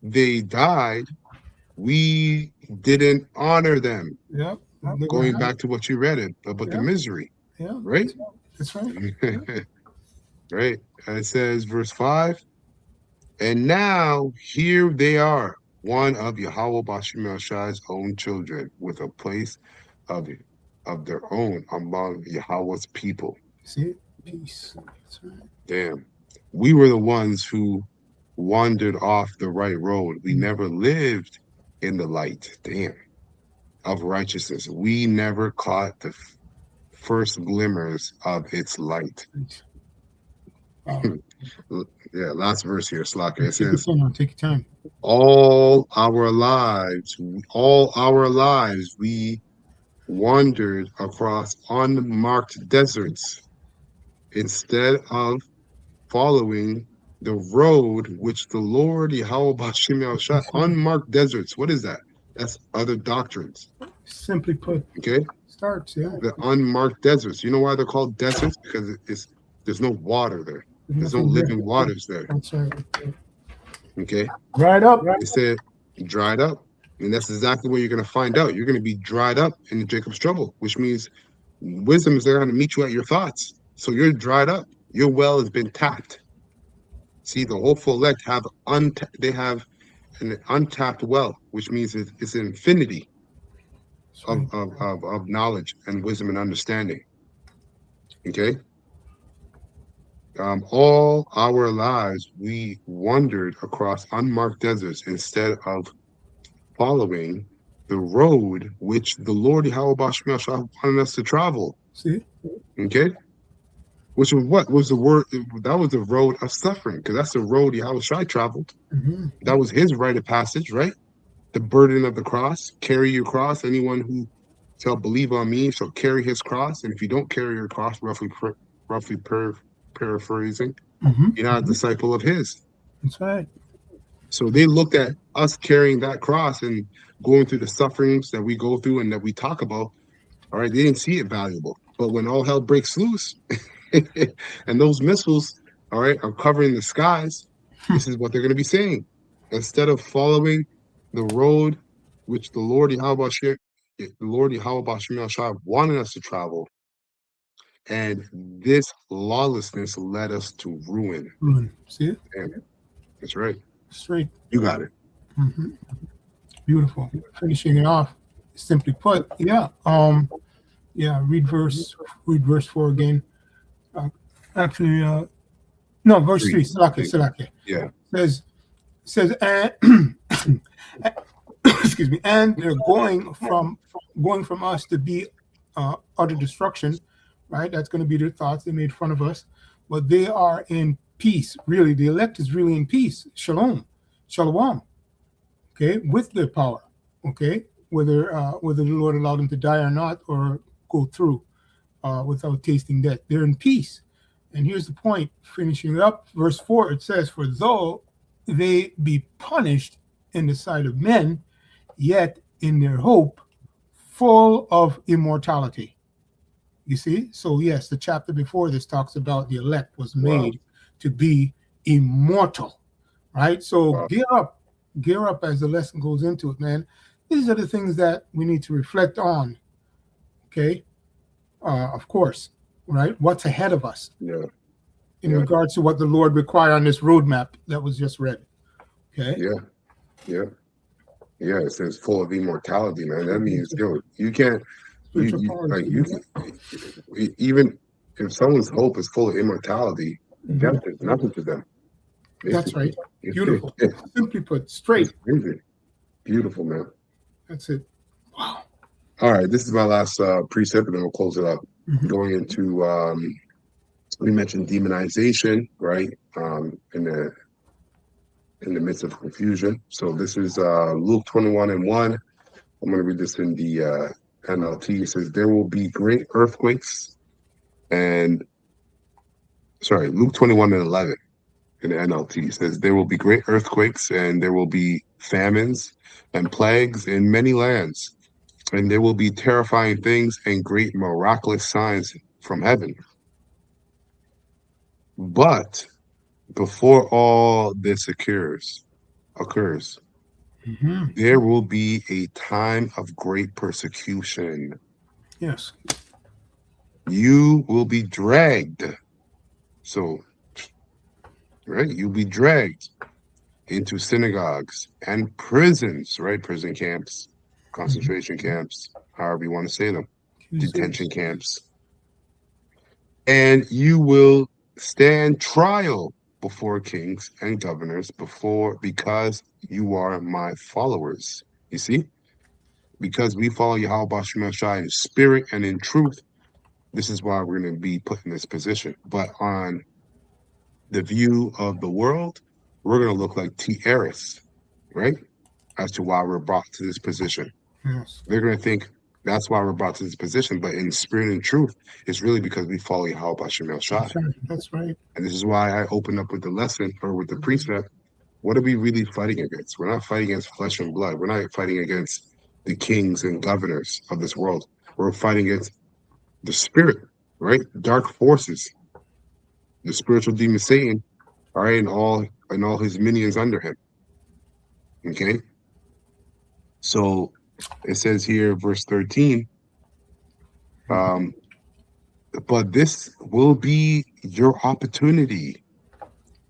they died, we didn't honor them. Yep. Going back to what you read about the misery. Yeah. Right? That's right. Right. And it says, verse 5, and now here they are, one of Yahweh Bashim Shai's own children, with a place of their own among Yahweh's people. See? Peace. That's right. Damn. We were the ones who wandered off the right road. We never lived in the light, of righteousness. We never caught the first glimmers of its light. Yeah, last verse here, Slacker. It Take your says, time. Take your time. all our lives, we wandered across unmarked deserts instead of following the road which the Lord Yahweh Bashim Yahushua, unmarked deserts. What is that? That's other doctrines. Simply put, Okay, starts. Yeah. the unmarked deserts. You know why they're called deserts? Because there's no water there. There's no Nothing there. living waters there. That's right. Okay, Dried up. it said dried up, and that's exactly what you're going to find out. You're going to be dried up in Jacob's trouble, which means wisdom is there going to meet you at your thoughts. So you're dried up. Your well has been tapped. See, the hopeful elect have they have an untapped well, which means it's an infinity of knowledge and wisdom and understanding. Okay. All our lives, we wandered across unmarked deserts instead of following the road which the Lord Yahweh Bashmiel wanted us to travel. See? Okay? Which was what? Was the word that was the road of suffering, because that's the road Yahweh Shai traveled. Mm-hmm. That was his rite of passage, right? The burden of the cross, carry your cross. Anyone who shall believe on me shall carry his cross. And if you don't carry your cross, paraphrasing, Mm-hmm. you're not a disciple of his. That's right. So they looked at us carrying that cross and going through the sufferings that we go through and that we talk about. All right, they didn't see it valuable. But when all hell breaks loose and those missiles, all right, are covering the skies, this is what they're going to be saying. Instead of following the road which the Lord Yahweh wanted us to travel, and this lawlessness led us to ruin. See it? Damn, that's right. Straight. You got it. Mm-hmm. Beautiful. Finishing it off. Simply put, yeah. Read verse 4 again. No, verse 3. Salaki. Yeah. Says and excuse me, and they're going from us to be utter destruction, right? That's going to be their thoughts. They made fun of us, but they are in peace. Really, the elect is really in peace. Shalom, okay, with their power. Okay, whether the Lord allowed them to die or not, or go through without tasting death, they're in peace. And here's the point. Finishing up, verse 4, it says, "For though they be punished in the sight of men, yet in their hope full of immortality." You see? So yes, the chapter before this talks about the elect was made to be immortal, right? So gear up as the lesson goes into it, man. These are the things that we need to reflect on, okay? Of course, right? What's ahead of us in regards to what the Lord requires on this roadmap that was just read, okay? Yeah, it says full of immortality, man. That means, you can't, even if someone's hope is full of immortality, death is nothing to them. That's right. Beautiful. Simply put, straight. Beautiful, man. That's it. Wow. All right, this is my last precept, and then we'll close it up. Going into, we mentioned demonization, right? In the midst of confusion. So this is Luke 21:1. I'm going to read this in the NLT. It says, there will be great earthquakes Luke 21:11 in the NLT says, there will be great earthquakes and there will be famines and plagues in many lands, and there will be terrifying things and great miraculous signs from heaven. But before all this occurs, there will be a time of great persecution. Yes. You will be dragged. So, right, you'll be dragged into synagogues and prisons, right? Prison camps, concentration camps, however you want to say them, detention camps. And you will stand trial before kings and governors because you are my followers. You see? Because we follow Yahweh Bashim Shai in spirit and in truth, this is why we're going to be put in this position. But on the view of the world, we're going to look like tiaras, right? As to why we're brought to this position. Yes. They're going to think that's why we're brought to this position, but in spirit and truth, it's really because we follow Yahweh Bashim El Shai. That's right. And this is why I opened up with the lesson or with the precept. What are we really fighting against? We're not fighting against flesh and blood. We're not fighting against the kings and governors of this world. We're fighting against the spirit, right? Dark forces, the spiritual demon Satan, all right, and all his minions under him. Okay. So it says here, verse 13, but this will be your opportunity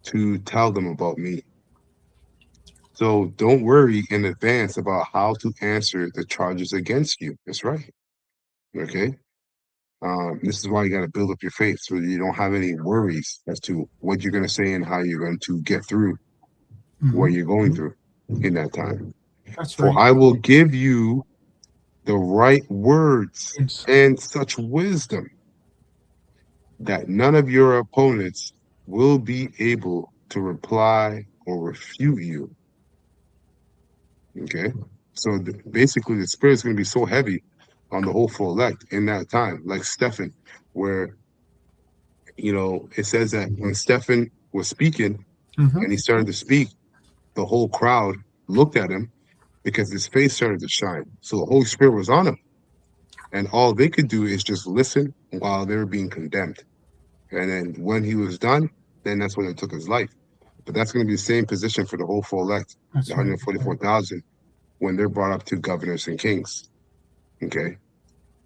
to tell them about me. So don't worry in advance about how to answer the charges against you. That's right. Okay. This is why you got to build up your faith so you don't have any worries as to what you're going to say and how you're going to get through what you're going through in that time. That's For right. I will give you the right words and such wisdom that none of your opponents will be able to reply or refute you. Okay, so basically the spirit's going to be so heavy on the hopeful elect in that time, like Stephen, where it says that when Stephen was speaking and he started to speak, the whole crowd looked at him because his face started to shine. So the Holy Spirit was on him, and all they could do is just listen while they were being condemned. And then when he was done, then that's when they took his life. But that's going to be the same position for the hopeful elect, the 144,000, when they're brought up to governors and kings. Okay?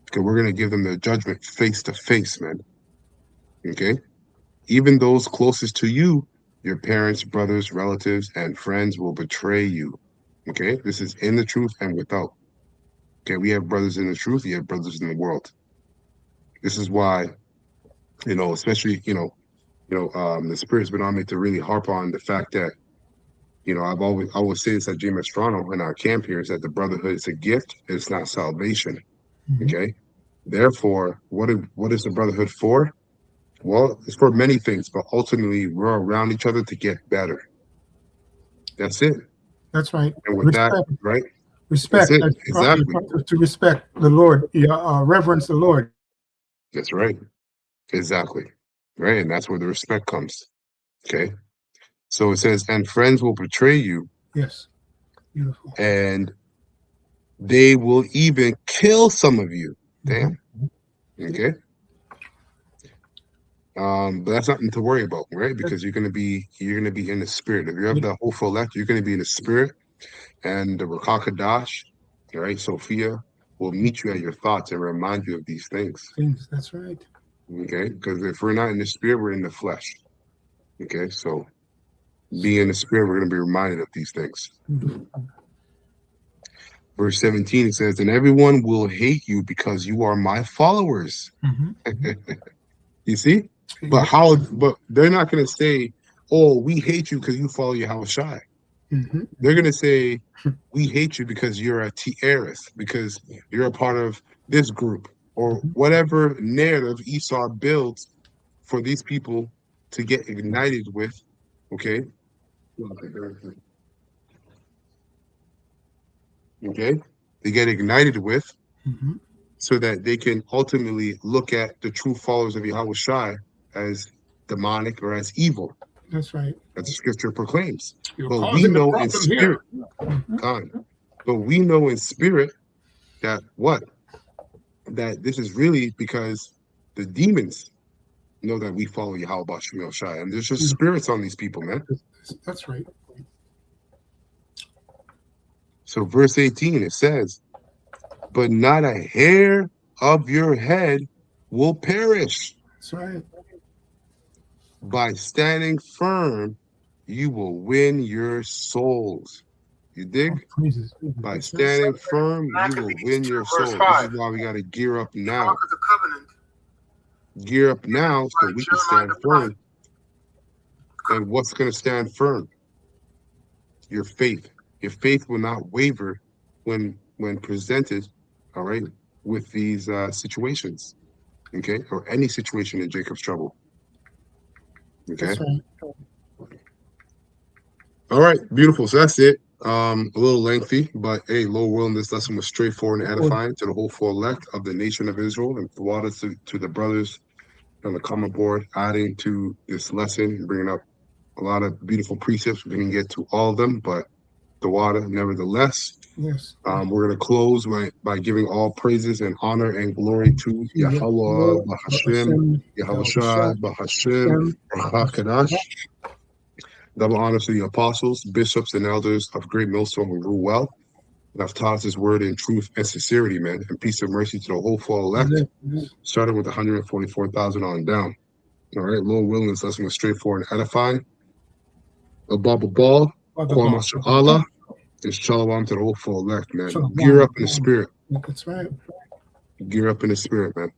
Because we're going to give them the judgment face to face, man. Okay? Even those closest to you, your parents, brothers, relatives, and friends will betray you. Okay? This is in the truth and without. Okay? We have brothers in the truth, you have brothers in the world. This is why, especially, the Spirit's been on me to really harp on the fact that, I always say this at James Toronto in our camp here, is that the brotherhood is a gift, it's not salvation. Okay? Therefore, what is the brotherhood for? Well, it's for many things, but ultimately we're around each other to get better. That's it. That's right. And with that, right? Respect. That's it. Exactly. To respect the Lord, reverence the Lord. That's right. Exactly. Right. And that's where the respect comes. Okay. So it says, and friends will betray you. Yes. Beautiful. And they will even kill some of you. Damn. Okay. But that's nothing to worry about, right? Because you're gonna be in the spirit. If you have the hopeful elect, you're gonna be in the spirit, and the Rakakadash, right? Sophia will meet you at your thoughts and remind you of these things. That's right. Okay, because if we're not in the spirit, we're in the flesh. Okay, so being in the spirit, we're gonna be reminded of these things. Verse 17, it says, and everyone will hate you because you are my followers. You see? But they're not going to say, oh, we hate you because you follow Yahweh Shai. They're going to say, we hate you because you're a tiaris, because you're a part of this group, or whatever narrative Esau builds for these people to get ignited with, okay? Okay? They get ignited with, so that they can ultimately look at the true followers of Yahweh Shai as demonic or as evil. That's right. As the scripture proclaims. But we know in spirit, but we know in spirit that that this is really because the demons know that we follow Yahweh Bashim Shai, and there's just spirits on these people, man. That's right. So verse 18, it says, but not a hair of your head will perish. That's right. By standing firm, you will win your souls. You dig? By standing firm, you will win your souls. This is why we got to gear up now. Gear up now so we can stand firm. And what's going to stand firm? Your faith. Your faith will not waver when presented, all right, with these situations, okay, or any situation in Jacob's trouble. Okay. That's right. All right, beautiful. So that's it. A little lengthy, but hey, Lord willing, this lesson was straightforward and edifying to the whole full elect of the nation of Israel, and water to the brothers on the common board, adding to this lesson, bringing up a lot of beautiful precepts. We didn't get to all of them, but the water, nevertheless. Yes. We're going to close by giving all praises and honor and glory to Yahweh, Bahashem, Yahweh Shai, Bahashem, Bahakadash. Double honor to the apostles, bishops, and elders of Great Millstone who rule well and have taught us his word in truth and sincerity, man. And peace and mercy to the whole full elect, starting with 144,000 on down. All right, Lord willing, this lesson was straightforward and edifying. Abba Ball, Kwama Allah, and Shalom to the whole full elect, man. Gear up in the spirit. That's right. Gear up in the spirit, man.